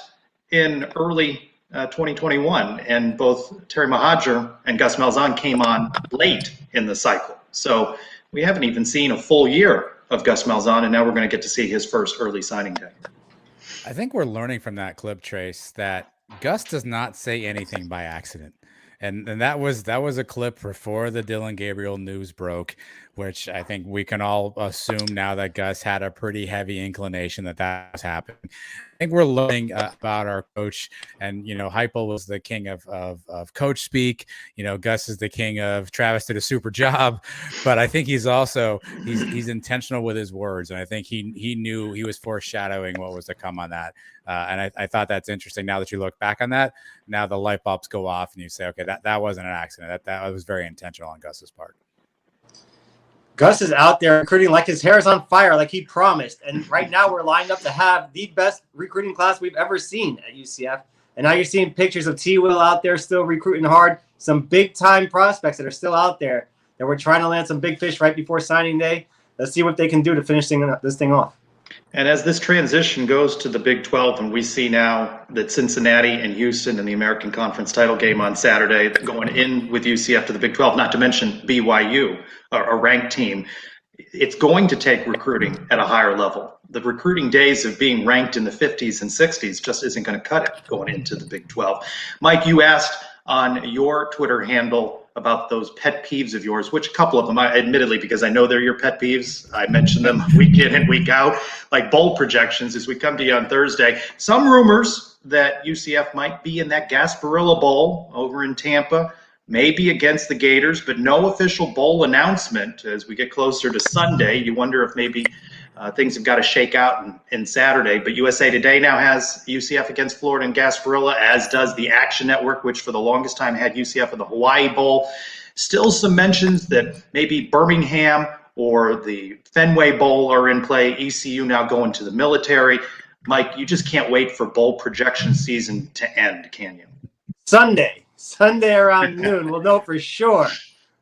in early 2021, and both Terry Mohajir and Gus Malzahn came on late in the cycle. So we haven't even seen a full year of Gus Malzahn, and now we're going to get to see his first early signing day. I think we're learning from that clip, Trace, that Gus does not say anything by accident. And that was a clip before the Dylan Gabriel news broke, which I think we can all assume now that Gus had a pretty heavy inclination that was happening. think we're learning about our coach, and Heupel was the king of coach speak. Gus is the king of Travis did a super job, but I think he's intentional with his words, and I think he knew he was foreshadowing what was to come on that. And I thought that's interesting. Now that you look back on that, now the light bulbs go off, and you say, okay, that wasn't an accident. That was very intentional on Gus's part. Gus is out there recruiting like his hair is on fire, like he promised. And right now we're lined up to have the best recruiting class we've ever seen at UCF. And now you're seeing pictures of T. Will out there still recruiting hard. Some big-time prospects that are still out there that we're trying to land some big fish right before signing day. Let's see what they can do to finish this thing off. And as this transition goes to the Big 12, and we see now that Cincinnati and Houston in the American Conference title game on Saturday going in with UCF to the Big 12, not to mention BYU, a ranked team, it's going to take recruiting at a higher level. The recruiting days of being ranked in the 50s and 60s just isn't going to cut it going into the Big 12. Mike, you asked on your Twitter handle about those pet peeves of yours, which a couple of them, admittedly, because I know they're your pet peeves. I mention them week in and week out, like bowl projections as we come to you on Thursday. Some rumors that UCF might be in that Gasparilla Bowl over in Tampa, maybe against the Gators, but no official bowl announcement. As we get closer to Sunday, you wonder if maybe things have got to shake out in Saturday. But USA Today now has UCF against Florida and Gasparilla, as does the Action Network, which for the longest time had UCF in the Hawaii Bowl. Still some mentions that maybe Birmingham or the Fenway Bowl are in play. ECU now going to the military. Mike, you just can't wait for bowl projection season to end, can you? Sunday around noon, we'll know for sure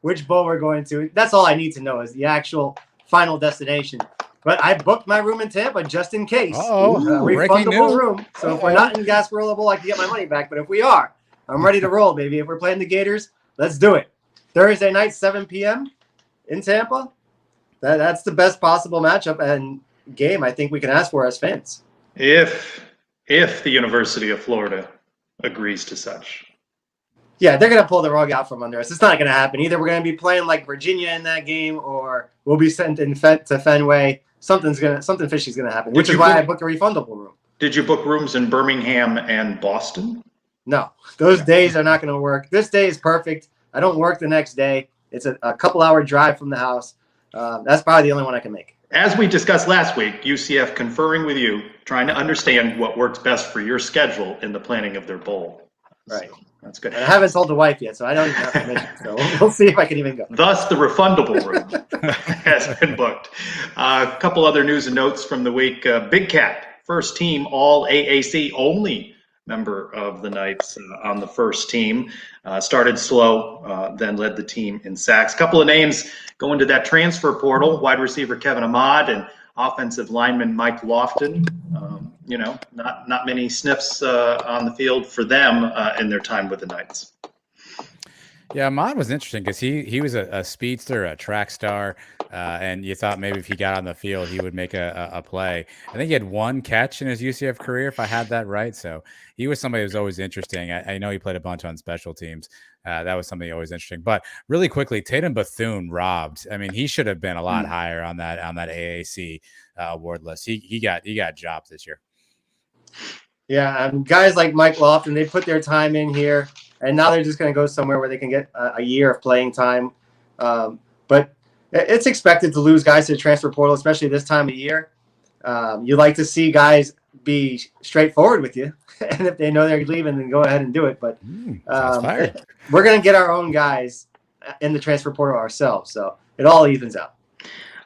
which bowl we're going to. That's all I need to know is the actual final destination. But I booked my room in Tampa just in case. Refundable room. So if we're not in Gasparilla Bowl, I can get my money back. But if we are, I'm ready to roll, baby. If we're playing the Gators, let's do it. Thursday night, 7 p.m. in Tampa. That's the best possible matchup and game I think we can ask for as fans. If the University of Florida agrees to such. Yeah, they're going to pull the rug out from under us. It's not going to happen. Either we're going to be playing like Virginia in that game or we'll be sent to Fenway. Something fishy is going to happen, which is why I booked a refundable room. Did you book rooms in Birmingham and Boston? No, those days are not going to work. This day is perfect. I don't work the next day. It's a couple-hour drive from the house. That's probably the only one I can make. As we discussed last week, UCF conferring with you, trying to understand what works best for your schedule in the planning of their bowl. Right. So that's good. And I haven't told the wife yet, so I don't even have permission. So we'll see if I can even go. Thus, the refundable room has been booked. A couple other news and notes from the week. Big Cat, first team All AAC, only member of the Knights on the first team. Started slow, then led the team in sacks. Couple of names going to that transfer portal, wide receiver Kevin Ahmad and offensive lineman Mike Lofton. Not many sniffs on the field for them in their time with the Knights. Yeah, Ahmad was interesting because he was a speedster, a track star, and you thought maybe if he got on the field, he would make a play. I think he had one catch in his UCF career, if I had that right. So he was somebody who was always interesting. I know he played a bunch on special teams. That was something always interesting. But really quickly, Tatum Bethune robbed. I mean, he should have been a lot higher on that AAC award list. He got jobs this year. Yeah, guys like Mike Lofton, they put their time in here, and now they're just going to go somewhere where they can get a year of playing time. But it's expected to lose guys to the transfer portal, especially this time of year. You like to see guys be straightforward with you, and if they know they're leaving, then go ahead and do it. But we're going to get our own guys in the transfer portal ourselves, so it all evens out.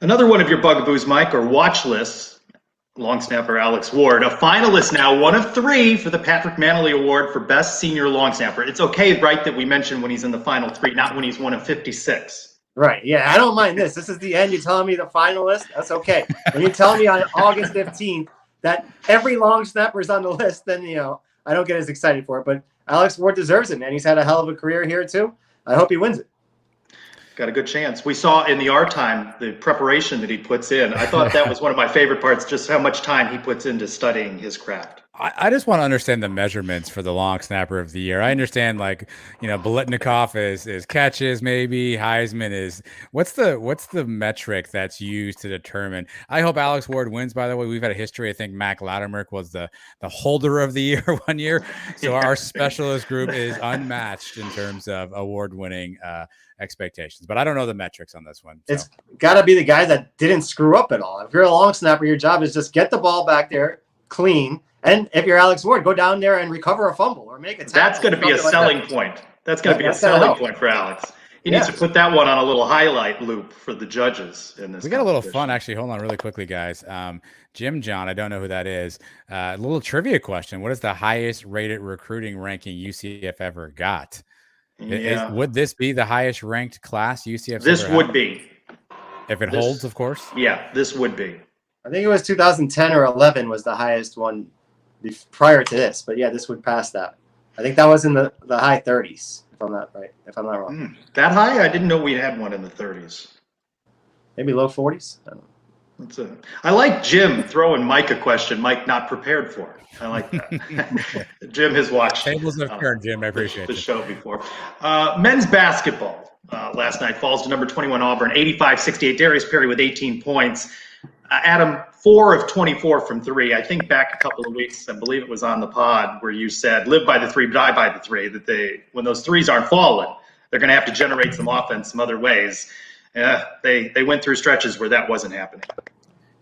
Another one of your bugaboos, Mike, or watch lists. Long snapper Alex Ward, a finalist now, one of three for the Patrick Manley Award for Best Senior Long Snapper. It's okay, right, that we mention when he's in the final three, not when he's one of 56. Right, yeah, I don't mind this. This is the end. You're telling me the finalist? That's okay. When you tell me on August 15th that every long snapper is on the list, then, I don't get as excited for it. But Alex Ward deserves it, man. He's had a hell of a career here, too. I hope he wins it. Got a good chance. We saw in the art time the preparation that he puts in. I thought that was one of my favorite parts, just how much time he puts into studying his craft. I just want to understand the measurements for the long snapper of the year. I understand, like, Biletnikoff is catches, maybe Heisman is what's the metric that's used to determine. I hope Alex Ward wins. By the way, we've had a history. I think Mac Loudermilk was the holder of the year one year, so our specialist group is unmatched in terms of award winning expectations. But I don't know the metrics on this one. So. It's got to be the guy that didn't screw up at all. If you're a long snapper, your job is just get the ball back there clean. And if you're Alex Ward, go down there and recover a fumble or make a tackle. That's going to be a selling point. That's going to be a selling point for Alex. He needs to put that one on a little highlight loop for the judges in this. We got a little fun, actually. Hold on really quickly, guys. Jim John, I don't know who that is. A little trivia question. What is the highest rated recruiting ranking UCF ever got? Yeah. Would this be the highest ranked class UCF? This would be. If it holds, of course. Yeah, this would be. I think it was 2010 or 11 was the highest one prior to this. But yeah, this would pass that. I think that was in the high 30s, if I'm not right. If I'm not wrong. That high? I didn't know we had one in the 30s. Maybe low 40s. I don't know. I like Jim throwing Mike a question Mike not prepared for. I like that. Jim has watched tables of turn, Jim. I appreciate the show before. Men's basketball last night falls to number 21 Auburn, 85-68. Darius Perry with 18 points. Adam, 4 of 24 from 3. I think back a couple of weeks, I believe it was on the pod where you said, live by the 3, die by the 3, that when those threes aren't falling, they're going to have to generate some offense some other ways. They went through stretches where that wasn't happening.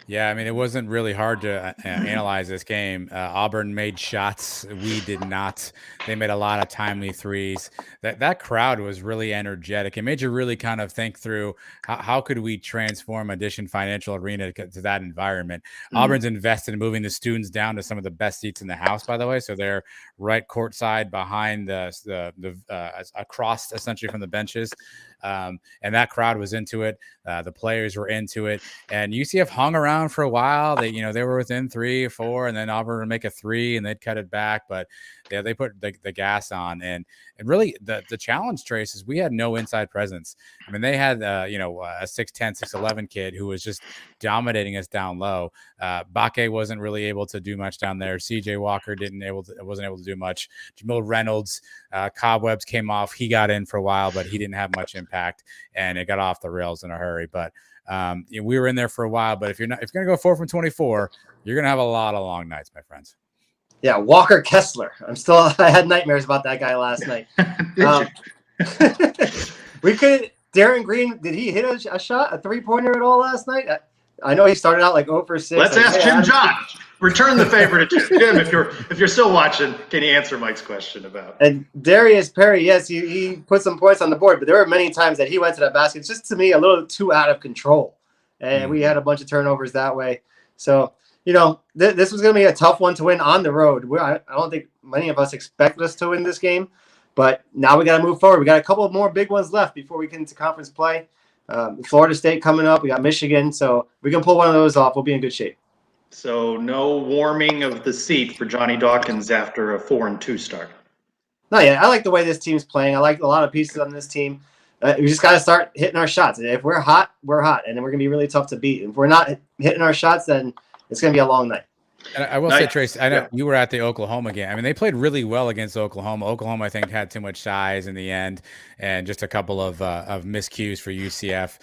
Yeah, I mean, it wasn't really hard to analyze this game. Auburn made shots. We did not. They made a lot of timely threes. That crowd was really energetic. It made you really kind of think through how could we transform Addition Financial Arena to that environment. Auburn's invested in moving the students down to some of the best seats in the house, by the way. So they're right courtside behind the across essentially from the benches. And that crowd was into it. The players were into it, and UCF hung around for a while. They were within 3 or 4, and then Auburn would make a 3 and they'd cut it back. But they put the gas on, and really the challenge, Trace, is we had no inside presence. I mean, they had a 6'10", 6'11" kid who was just dominating us down low. Bakke wasn't really able to do much down there. CJ Walker wasn't able to do much. Jamil Reynolds, cobwebs came off. He got in for a while, but he didn't have much impact, and it got off the rails in a hurry. But we were in there for a while. But if you're going to go 4 from 24, you're going to have a lot of long nights, my friends. Yeah, Walker Kessler. I had nightmares about that guy last night. Darren Green, did he hit a shot, a 3-pointer at all last night? I know he started out like 0 for 6. Let's ask Jim John. Return the favor to Jim. If you're still watching, can you answer Mike's question about? And Darius Perry, yes, he put some points on the board, but there were many times that he went to that basket just to me a little too out of control, and we had a bunch of turnovers that way. So this was going to be a tough one to win on the road. I don't think many of us expected us to win this game, but now we got to move forward. We got a couple of more big ones left before we get into conference play. Florida State coming up. We got Michigan, so we can pull one of those off. We'll be in good shape. So no warming of the seat for Johnny Dawkins after a 4-2 start. No, yeah, I like the way this team's playing. I like a lot of pieces on this team. We just got to start hitting our shots. If we're hot, we're hot, and then we're going to be really tough to beat. If we're not hitting our shots, then it's going to be a long night. And I will say, Trace, I know you were at the Oklahoma game. I mean, they played really well against Oklahoma. Oklahoma, I think, had too much size in the end, and just a couple of miscues for UCF.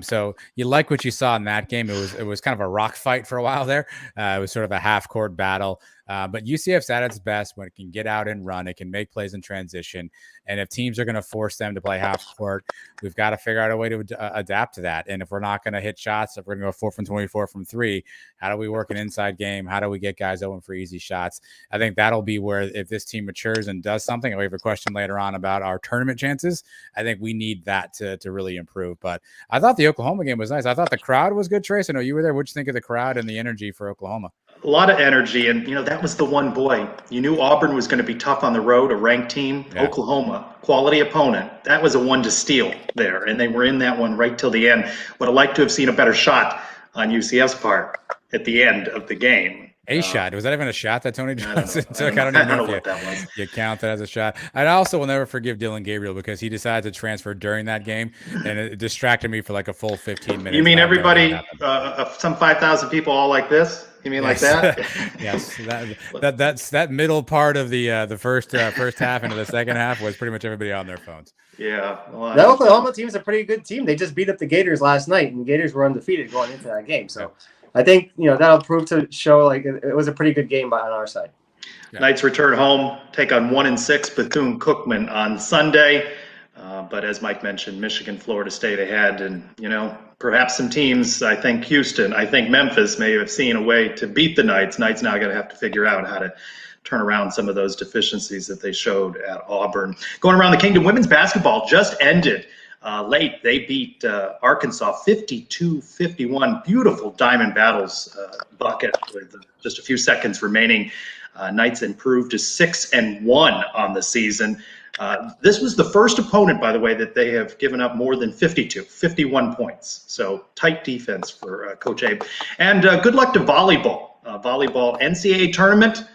So you like what you saw in that game. It was kind of a rock fight for a while there. It was sort of a half-court battle. But UCF's at its best when it can get out and run. It can make plays in transition. And if teams are going to force them to play half court, we've got to figure out a way to adapt to that. And if we're not going to hit shots, if we're going to go 4 from 24 from 3, how do we work an inside game? How do we get guys open for easy shots? I think that'll be where, if this team matures and does something, and we have a question later on about our tournament chances, I think we need that to really improve. But I thought the Oklahoma game was nice. I thought the crowd was good, Trace. I know you were there. What'd you think of the crowd and the energy for Oklahoma? A lot of energy, and that was the one boy. You knew Auburn was going to be tough on the road, a ranked team. Yeah. Oklahoma, quality opponent. That was a one to steal there, and they were in that one right till the end. Would have liked to have seen a better shot on UCF's part at the end of the game. A shot. Was that even a shot that Tony Johnson took? I don't know if what that was. you count that as a shot. I also will never forgive Dylan Gabriel because he decided to transfer during that game, and it distracted me for like a full 15 minutes. You mean everybody, some 5,000 people all like this? You mean like that? Yes. That middle part of the first half into the second half was pretty much everybody on their phones. Yeah. Well, the Oklahoma team is a pretty good team. They just beat up the Gators last night, and the Gators were undefeated going into that game. So I think, that'll prove to show like it was a pretty good game on our side. Yeah. Knights return home, take on 1-6 Bethune-Cookman on Sunday. But as Mike mentioned, Michigan, Florida State ahead. And, perhaps some teams, I think Houston, I think Memphis may have seen a way to beat the Knights. Knights now going to have to figure out how to turn around some of those deficiencies that they showed at Auburn. Going around the kingdom, women's basketball just ended. Late, they beat Arkansas 52-51. Beautiful diamond battles bucket with just a few seconds remaining. Knights improved to 6-1 on the season. This was the first opponent, by the way, that they have given up more than 51 points. So tight defense for Coach Abe. And good luck to volleyball. Volleyball NCAA tournament.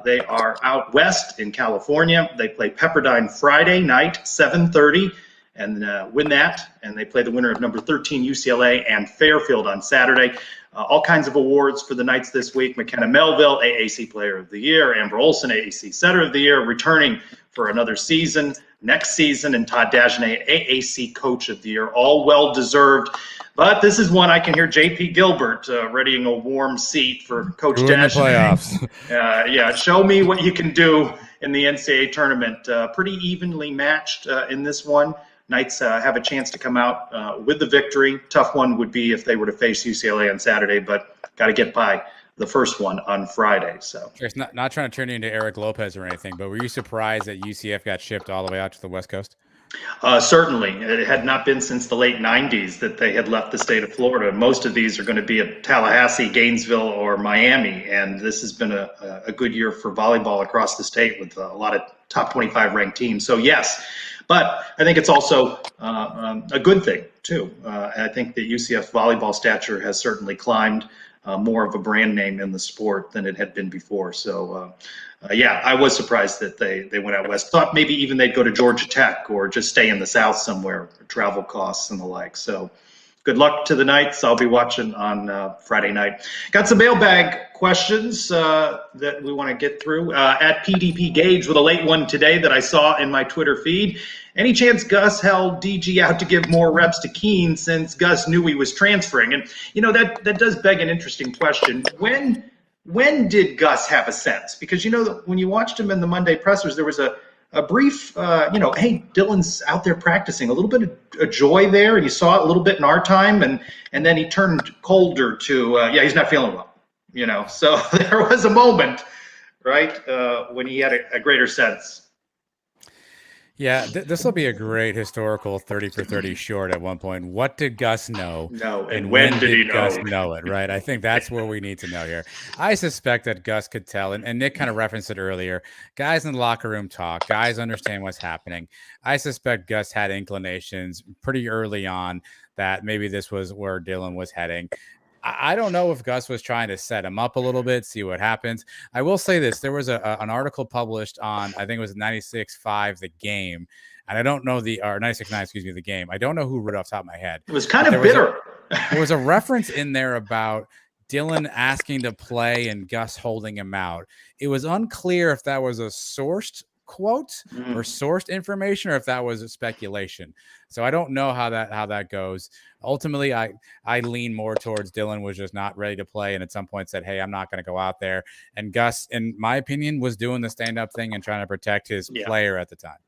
They are out west in California. They play Pepperdine Friday night, 7:30. And win that, and they play the winner of number 13 UCLA and Fairfield on Saturday. All kinds of awards for the Knights this week. McKenna Melville, AAC Player of the Year. Amber Olsen, AAC Setter of the Year, returning for another season next season. And Todd Dagenet, AAC Coach of the Year. All well-deserved. But this is one I can hear J.P. Gilbert readying a warm seat for Coach Dagenet. Playoffs. Show me what you can do in the NCAA tournament. Pretty evenly matched in this one. Knights have a chance to come out with the victory. Tough one would be if they were to face UCLA on Saturday, but got to get by the first one on Friday. So it's not trying to turn you into Eric Lopez or anything, but were you surprised that UCF got shipped all the way out to the West Coast? Certainly. It had not been since the late 90s that they had left the state of Florida. Most of these are going to be at Tallahassee, Gainesville, or Miami, and this has been a good year for volleyball across the state with a lot of top 25 ranked teams. So yes, but I think it's also a good thing too. I think the UCF volleyball stature has certainly climbed, more of a brand name in the sport than it had been before. So I was surprised that they went out west. Thought maybe even they'd go to Georgia Tech or just stay in the South somewhere for travel costs and the like. So good luck to the Knights. I'll be watching on Friday night. Got some mailbag questions that we want to get through. At PDP Gauge with a late one today that I saw in my Twitter feed. Any chance Gus held DG out to give more reps to Keene since Gus knew he was transferring? And, that does beg an interesting question. When did Gus have a sense? Because, when you watched him in the Monday pressers, there was a brief, hey, Dylan's out there practicing, a little bit of joy there, and you saw it a little bit in our time, and then he turned colder to, he's not feeling well, So there was a moment, right, when he had a greater sense. Yeah, this will be a great historical 30 for 30 short at one point. What did Gus know? No, and when did he know? Gus know it, right? I think that's where we need to know here. I suspect that Gus could tell, and Nick kind of referenced it earlier, guys in the locker room talk, guys understand what's happening. I suspect Gus had inclinations pretty early on that maybe this was where Dylan was heading. I don't know if Gus was trying to set him up a little bit, see what happens. I will say this. There was an article published on, I think it was 96.5 The Game, and I don't know or 96.9, The Game. I don't know who wrote it off the top of my head. It was kind of bitter. There was a reference in there about Dylan asking to play and Gus holding him out. It was unclear if that was a sourced quote or sourced information or if that was a speculation. So I don't know how that goes. Ultimately, I lean more towards Dylan was just not ready to play and at some point said, hey, I'm not going to go out there. And Gus, in my opinion, was doing the stand-up thing and trying to protect his player at the time.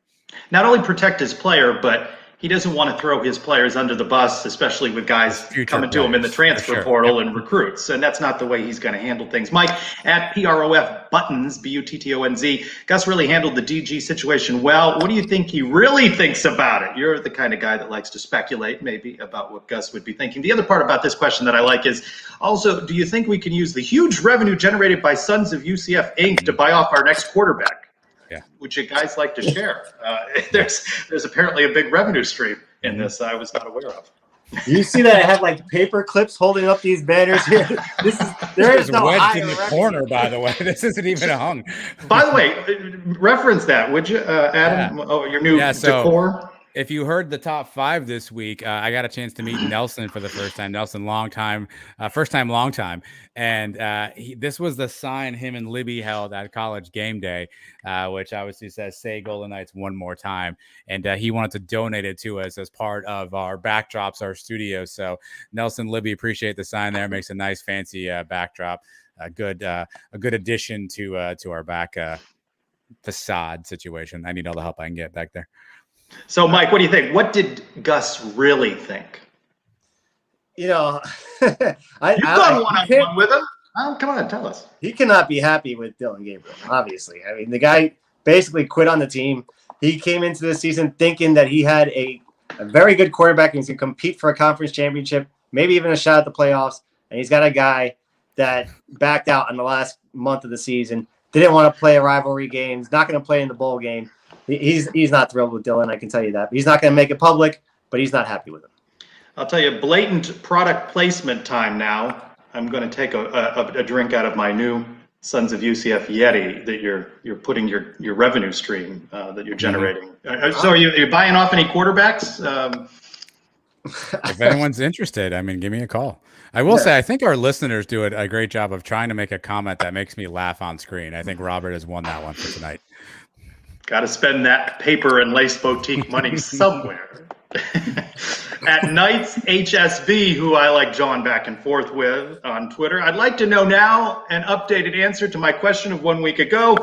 Not only protect his player, but he doesn't want to throw his players under the bus, especially with guys coming to him in the transfer portal and recruits. And that's not the way he's going to handle things. Mike, at PROF Buttons, BUTTONZ, Gus really handled the DG situation well. What do you think he really thinks about it? You're the kind of guy that likes to speculate maybe about what Gus would be thinking. The other part about this question that I like is also, do you think we can use the huge revenue generated by Sons of UCF Inc. to buy off our next quarterback? Yeah. Would you guys like to share? There's apparently a big revenue stream in this I was not aware of. You see that I have like paper clips holding up these banners here. There is no wedged higher in the record. corner, by the way. This isn't even hung. By the way, reference that, would you, Adam? Yeah. Oh, your new decor. If you heard the top 5 this week, I got a chance to meet Nelson for the first time. Nelson, long time, and this was the sign him and Libby held at College Game Day, which obviously says "Say Golden Knights one more time," and he wanted to donate it to us as part of our backdrops, our studio. So Nelson, Libby, appreciate the sign there. Makes a nice, fancy backdrop. A good addition to our back facade situation. I need all the help I can get back there. So, Mike, what do you think? What did Gus really think? You've gone one-on-one with him. Oh, come on, tell us. He cannot be happy with Dylan Gabriel, obviously. I mean, the guy basically quit on the team. He came into this season thinking that he had a very good quarterback and he's going to compete for a conference championship, maybe even a shot at the playoffs. And he's got a guy that backed out in the last month of the season, didn't want to play a rivalry game, he's not going to play in the bowl game. He's not thrilled with Dylan, I can tell you that. He's not going to make it public, but he's not happy with him. I'll tell you, blatant product placement time now. I'm going to take a drink out of my new Sons of UCF Yeti that you're putting your revenue stream that you're generating. So are you buying off any quarterbacks? If anyone's interested, I mean, give me a call. I will say, I think our listeners do a great job of trying to make a comment that makes me laugh on screen. I think Robert has won that one for tonight. Got to spend that paper and lace boutique money somewhere. At Knights HSV, who I like jawing back and forth with on Twitter, I'd like to know now an updated answer to my question of 1 week ago.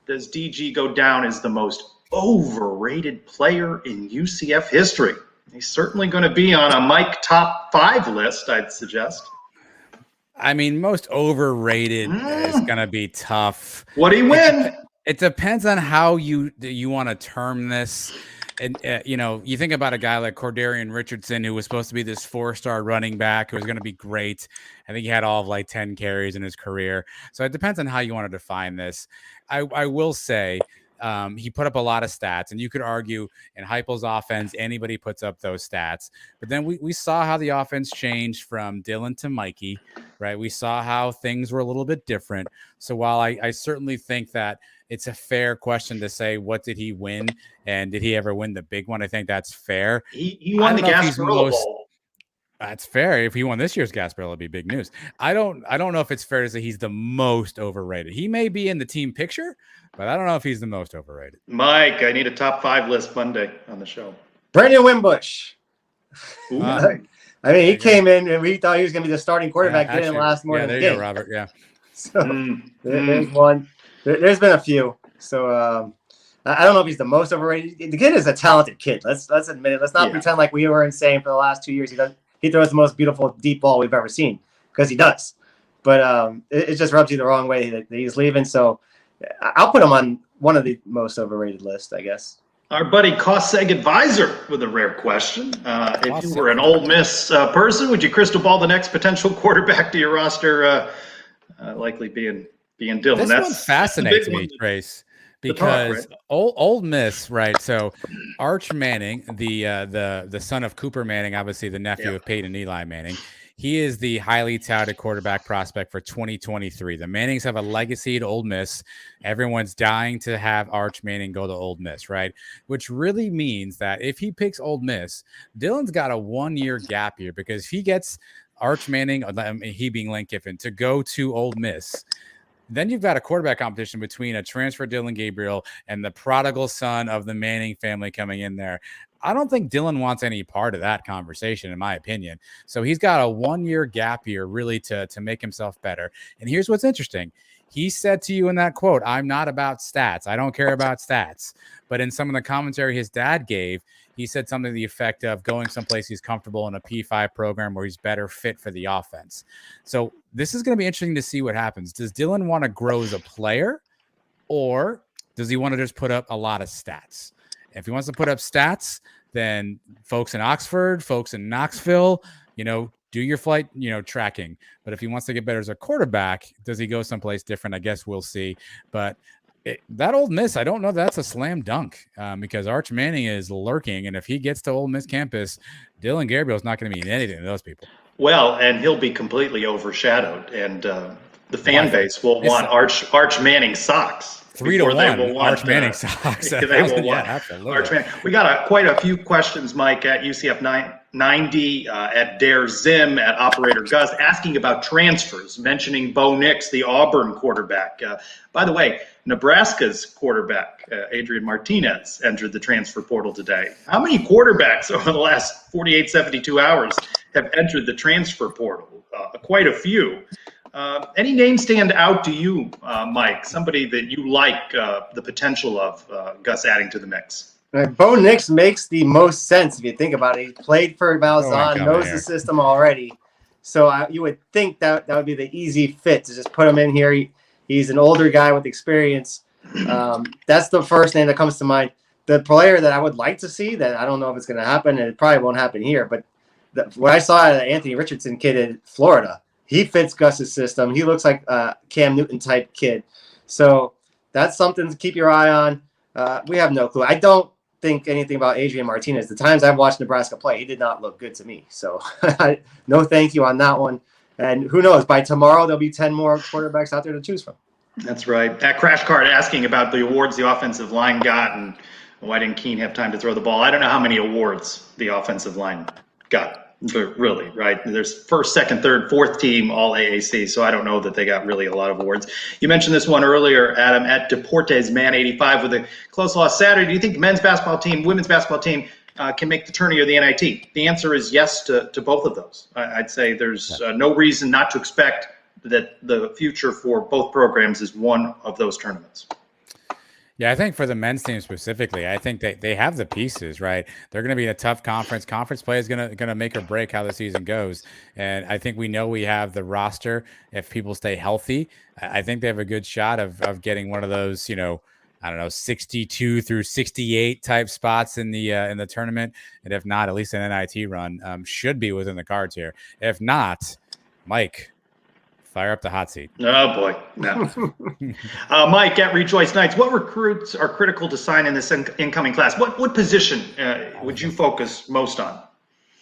Does DG go down as the most overrated player in UCF history? He's certainly going to be on a Mike top 5 list, I'd suggest. I mean, most overrated is going to be tough. What do you win? It depends on how you want to term this. And, you think about a guy like Cordarian Richardson, who was supposed to be this 4-star running back who was going to be great. I think he had all of like 10 carries in his career. So it depends on how you want to define this. I will say he put up a lot of stats, and you could argue in Heupel's offense, anybody puts up those stats. But then we saw how the offense changed from Dylan to Mikey, right? We saw how things were a little bit different. So while I certainly think that it's a fair question to say, what did he win? And did he ever win the big one? I think that's fair. He won the Gasparilla Bowl. That's fair. If he won this year's Gasparilla, it'd be big news. I don't know if it's fair to say he's the most overrated. He may be in the team picture, but I don't know if he's the most overrated. Mike, I need a top 5 list Monday on the show. Brandon Wimbush. I mean, he came in and we thought he was going to be the starting quarterback. Didn't last more than a game. There you go, Robert. Yeah. So there's one. There's been a few. So I don't know if he's the most overrated. The kid is a talented kid. Let's admit it. Let's not pretend like we were insane for the last 2 years. He throws the most beautiful deep ball we've ever seen, because he does. But it just rubs you the wrong way that he's leaving. So I'll put him on one of the most overrated lists, I guess. Our buddy Cosseg Advisor with a rare question. If you were an Ole Miss person, would you crystal ball the next potential quarterback to your roster? Likely being Dylan. This one fascinates me, Trace, because Ole Miss, right? So Arch Manning, the son of Cooper Manning, obviously the nephew of Peyton and Eli Manning. He is the highly touted quarterback prospect for 2023. The Mannings have a legacy to Ole Miss. Everyone's dying to have Arch Manning go to Ole Miss, right? Which really means that if he picks Ole Miss, Dylan's got a 1-year gap here, because if he gets Arch Manning, he being Lane Kiffin, to go to Ole Miss, then you've got a quarterback competition between a transfer Dylan Gabriel and the prodigal son of the Manning family coming in there. I don't think Dylan wants any part of that conversation, in my opinion. So he's got a 1-year gap here really to make himself better. And here's what's interesting. He said to you in that quote, "I'm not about stats. I don't care about stats." But in some of the commentary his dad gave, he said something to the effect of going someplace he's comfortable in a P5 program where he's better fit for the offense. So this is going to be interesting to see what happens. Does Dylan want to grow as a player, or does he want to just put up a lot of stats? If he wants to put up stats, then folks in Oxford, folks in Knoxville, do your flight, tracking. But if he wants to get better as a quarterback, does he go someplace different? I guess we'll see. But That Ole Miss, I don't know that's a slam dunk because Arch Manning is lurking, and if he gets to Ole Miss campus, Dylan Gabriel is not going to mean anything to those people. Well, and he'll be completely overshadowed, and the fan base will want Arch Manning socks. 3-1 Arch Manning socks. They will want Arch Manning. We got quite a few questions, Mike, at UCF 90, at Dare Zim, at Operator Gus, asking about transfers, mentioning Bo Nix, the Auburn quarterback. By the way, Nebraska's quarterback, Adrian Martinez, entered the transfer portal today. How many quarterbacks over the last 48, 72 hours have entered the transfer portal? Quite a few. Any names stand out to you, Mike? Somebody that you like the potential of Gus adding to the mix? Bo Nix makes the most sense if you think about it. He played for Malzahn, knows the system already. So you would think that would be the easy fit to just put him in here. He's an older guy with experience. That's the first name that comes to mind. The player that I would like to see, that I don't know if it's going to happen, and it probably won't happen here, but what I saw at Anthony Richardson kid in Florida, he fits Gus's system. He looks like a Cam Newton type kid. So that's something to keep your eye on. We have no clue. I don't think anything about Adrian Martinez. The times I've watched Nebraska play, he did not look good to me. So no thank you on that one. And who knows, by tomorrow, there'll be 10 more quarterbacks out there to choose from. That's right. At Crash Card asking about the awards the offensive line got and why didn't Keene have time to throw the ball? I don't know how many awards the offensive line got. Really, right? There's first, second, third, fourth team, all AAC, so I don't know that they got really a lot of awards. You mentioned this one earlier, Adam, at Deportes Man 85 with a close loss Saturday. Do you think the men's basketball team, women's basketball team can make the tourney or the NIT? The answer is yes to both of those. I'd say there's no reason not to expect that the future for both programs is one of those tournaments. Yeah, I think for the men's team specifically, I think they have the pieces, right? They're going to be in a tough conference. Conference play is going to make or break how the season goes. And I think we know we have the roster. If people stay healthy, I think they have a good shot of getting one of those, I don't know, 62 through 68 type spots in the tournament. And if not, at least an NIT run should be within the cards here. If not, Mike, fire up the hot seat. Oh, boy. No. Mike, at Rejoice Nights, what recruits are critical to sign in this incoming class? What position would you focus most on?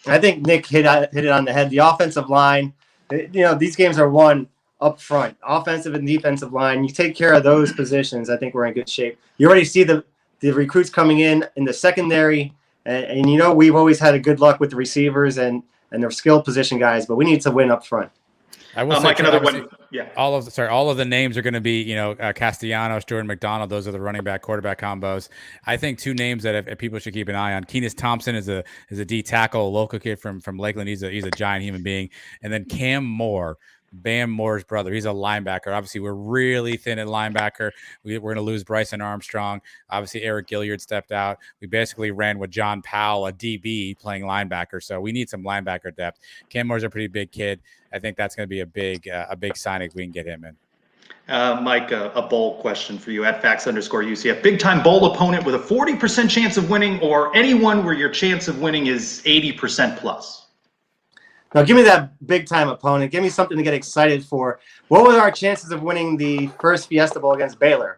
I think Nick hit it on the head. The offensive line, these games are won up front. Offensive and defensive line, you take care of those positions, I think we're in good shape. You already see the recruits coming in the secondary, and we've always had a good luck with the receivers and their skill position guys, but we need to win up front. I will say Mike, another one. Yeah. All of the names are going to be, Castellanos, Jordan McDonald. Those are the running back quarterback combos. I think two names that if people should keep an eye on. Keenis Thompson is a D tackle, a local kid from Lakeland. He's a giant human being. And then Cam Moore, Bam Moore's brother. He's a linebacker. Obviously, we're really thin at linebacker. We're going to lose Bryson Armstrong. Obviously, Eric Gilliard stepped out. We basically ran with John Powell, a DB, playing linebacker. So we need some linebacker depth. Cam Moore's a pretty big kid. I think that's going to be a big signing if we can get him in. Mike, a bowl question for you at @facts_UCF. Big time bowl opponent with a 40% chance of winning, or anyone where your chance of winning is 80% plus? Now, give me that big-time opponent. Give me something to get excited for. What were our chances of winning the first Fiesta Bowl against Baylor?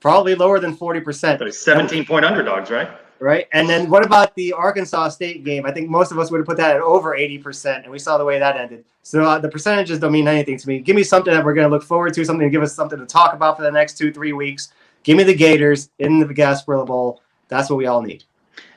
Probably lower than 40%. 17-point underdogs, right? Right. And then what about the Arkansas State game? I think most of us would have put that at over 80%, and we saw the way that ended. So the percentages don't mean anything to me. Give me something that we're going to look forward to, something to give us something to talk about for the next 2-3 weeks. Give me the Gators in the Gasparilla Bowl. That's what we all need.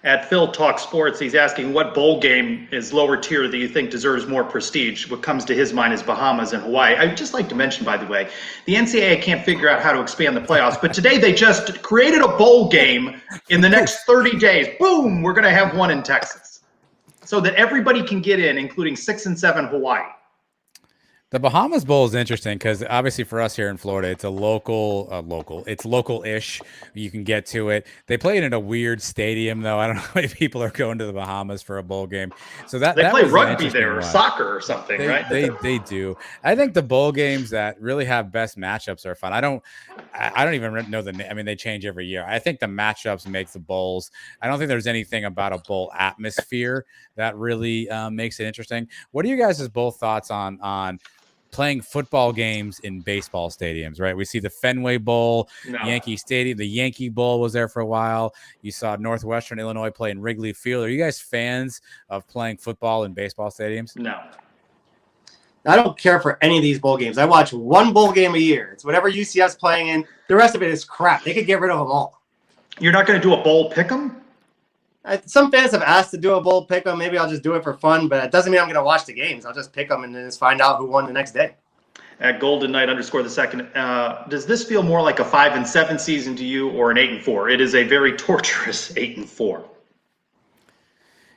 At Phil Talk Sports, he's asking what bowl game is lower tier that you think deserves more prestige. What comes to his mind is Bahamas and Hawaii. I'd just like to mention, by the way, the NCAA can't figure out how to expand the playoffs, but today they just created a bowl game in the next 30 days. Boom, we're going to have one in Texas so that everybody can get in, including 6 and 7 Hawaii. The Bahamas Bowl is interesting because obviously for us here in Florida, it's a it's local-ish. You can get to it. They play it in a weird stadium, though. I don't know how many people are going to the Bahamas for a bowl game. So they play rugby there or soccer or something, right? They do. I think the bowl games that really have best matchups are fun. I don't even know the name. I mean, they change every year. I think the matchups make the bowls. I don't think there's anything about a bowl atmosphere that really makes it interesting. What are you guys' both thoughts on playing football games in baseball stadiums, right? We see the Fenway Bowl, No. Yankee Stadium, the Yankee Bowl was there for a while. You saw Northwestern Illinois play in Wrigley Field. Are you guys fans of playing football in baseball stadiums? No. I don't care for any of these bowl games. I watch one bowl game a year. It's whatever UCF's playing in. The rest of it is crap. They could get rid of them all. You're not going to do a bowl pick'em? Some fans have asked to do a bowl pick 'em. Maybe I'll just do it for fun, but it doesn't mean I'm going to watch the games. I'll just pick them and then just find out who won the next day. At Golden Knight _2, does this feel more like a 5-7 season to you or an 8-4? It is a very torturous 8-4.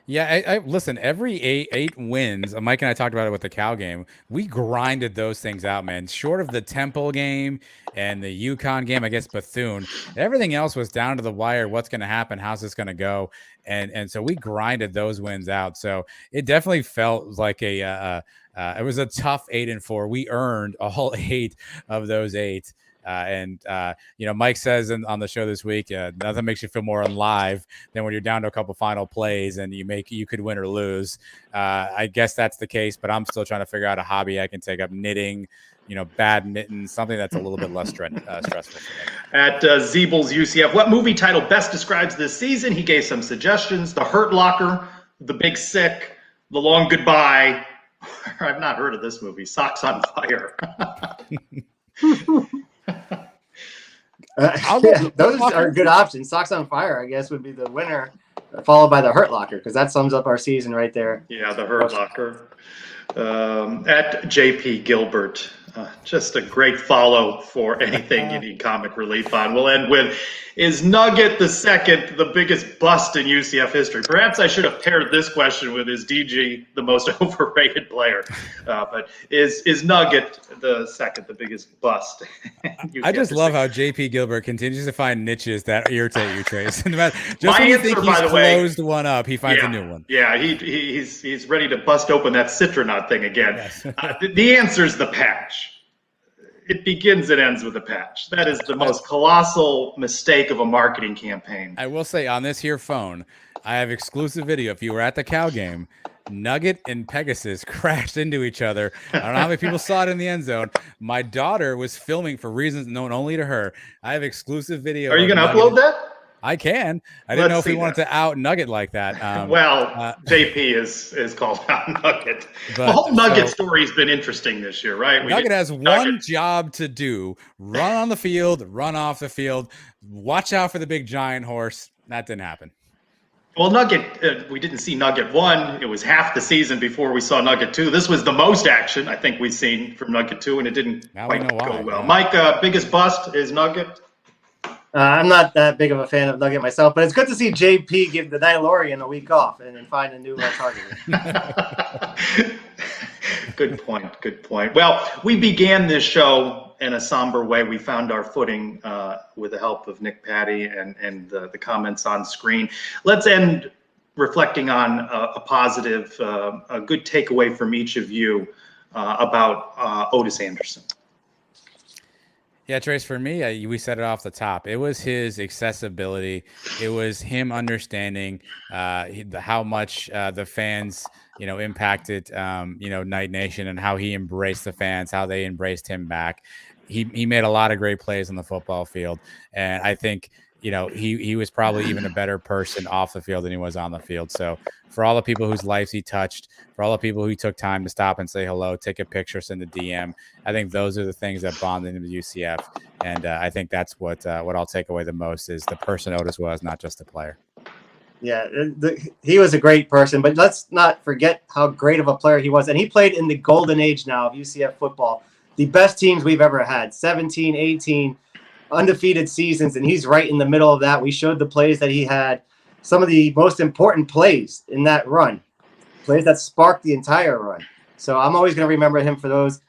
Yeah, I listen, every eight wins, Mike and I talked about it with the Cal game. We grinded those things out, man. Short of the Temple game and the UConn game, I guess Bethune, everything else was down to the wire. What's going to happen? How's this going to go? And so we grinded those wins out. So it definitely felt like it was a tough 8-4. We earned all 8 of those 8. Mike says on the show this week, nothing makes you feel more alive than when you're down to a couple final plays and you could win or lose. I guess that's the case, but I'm still trying to figure out a hobby I can take up: knitting, badminton, something that's a little bit less stressful for me. At Zeebel's UCF, what movie title best describes this season? He gave some suggestions: The Hurt Locker, The Big Sick, The Long Goodbye. I've not heard of this movie. Socks on Fire. Those are good options. Socks on Fire, I guess, would be the winner, followed by The Hurt Locker, because that sums up our season right there. Yeah, The Hurt Locker. At JP Gilbert, just a great follow for anything you need comic relief on. We'll end with, is Nugget the second the biggest bust in UCF history? Perhaps I should have paired this question with, is DG the most overrated player? But is Nugget the second the biggest bust? I just love how JP Gilbert continues to find niches that irritate you, Trace. Just My when you answer, think by he's the way, closed one up, he finds a new one. Yeah, he's ready to bust open that Citronut thing again. Yes. The answer is the patch. It begins and ends with a patch. That is the most colossal mistake of a marketing campaign. I will say, on this here phone, I have exclusive video. If you were at the Cal game, Nugget and Pegasus crashed into each other. I don't know how many people saw it in the end zone. My daughter was filming for reasons known only to her. I have exclusive video. Are you going to upload that? I can. I didn't know if we see wanted to out Nugget like that. JP is called out Nugget. The whole Nugget story has been interesting this year, right? Nugget has one job to do: run on the field, run off the field, watch out for the big giant horse. That didn't happen. Well, Nugget, we didn't see Nugget 1. It was half the season before we saw Nugget 2. This was the most action I think we've seen from Nugget 2, and it didn't quite go well. Mike, biggest bust is Nugget? I'm not that big of a fan of Nugget myself, but it's good to see JP give the Nightolorian a week off and then find a new target. Good point. Well, we began this show in a somber way. We found our footing with the help of Nick Patty and the comments on screen. Let's end reflecting on a positive, a good takeaway from each of you about Otis Anderson. Yeah, Trace, for me, we said it off the top. It was his accessibility. It was him understanding how much the fans, impacted, Night Nation, and how he embraced the fans, how they embraced him back. He made a lot of great plays on the football field. And I think, he was probably even a better person off the field than he was on the field. So for all the people whose lives he touched, for all the people who took time to stop and say hello, take a picture, send a DM, I think those are the things that bonded him to UCF. And I think that's what I'll take away the most is the person Otis was, not just the player. Yeah, he was a great person, but let's not forget how great of a player he was. And he played in the golden age now of UCF football, the best teams we've ever had, 17, 18, undefeated seasons, and he's right in the middle of that. We showed the plays that he had, some of the most important plays in that run, plays that sparked the entire run. So I'm always going to remember him for those.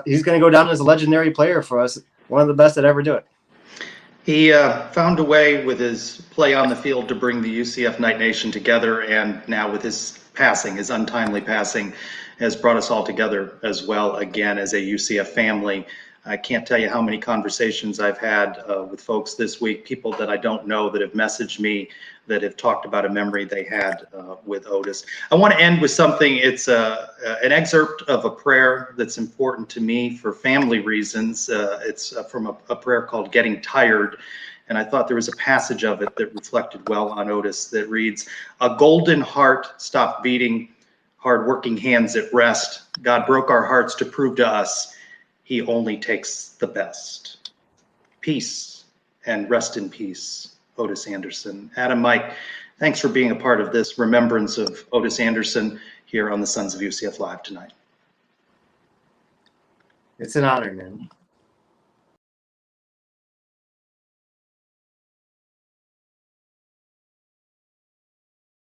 He's going to go down as a legendary player for us, one of the best that ever do it. He found a way with his play on the field to bring the UCF Night Nation together, and now with his passing, his untimely passing, has brought us all together as well again as a UCF family. I can't tell you how many conversations I've had with folks this week, people that I don't know that have messaged me that have talked about a memory they had with Otis. I want to end with something. It's an excerpt of a prayer that's important to me for family reasons. It's from a prayer called Getting Tired. And I thought there was a passage of it that reflected well on Otis that reads, "A golden heart stopped beating, hard-working hands at rest. God broke our hearts to prove to us He only takes the best." Peace and rest in peace, Otis Anderson. Adam, Mike, thanks for being a part of this remembrance of Otis Anderson here on the Sons of UCF Live tonight. It's an honor, man.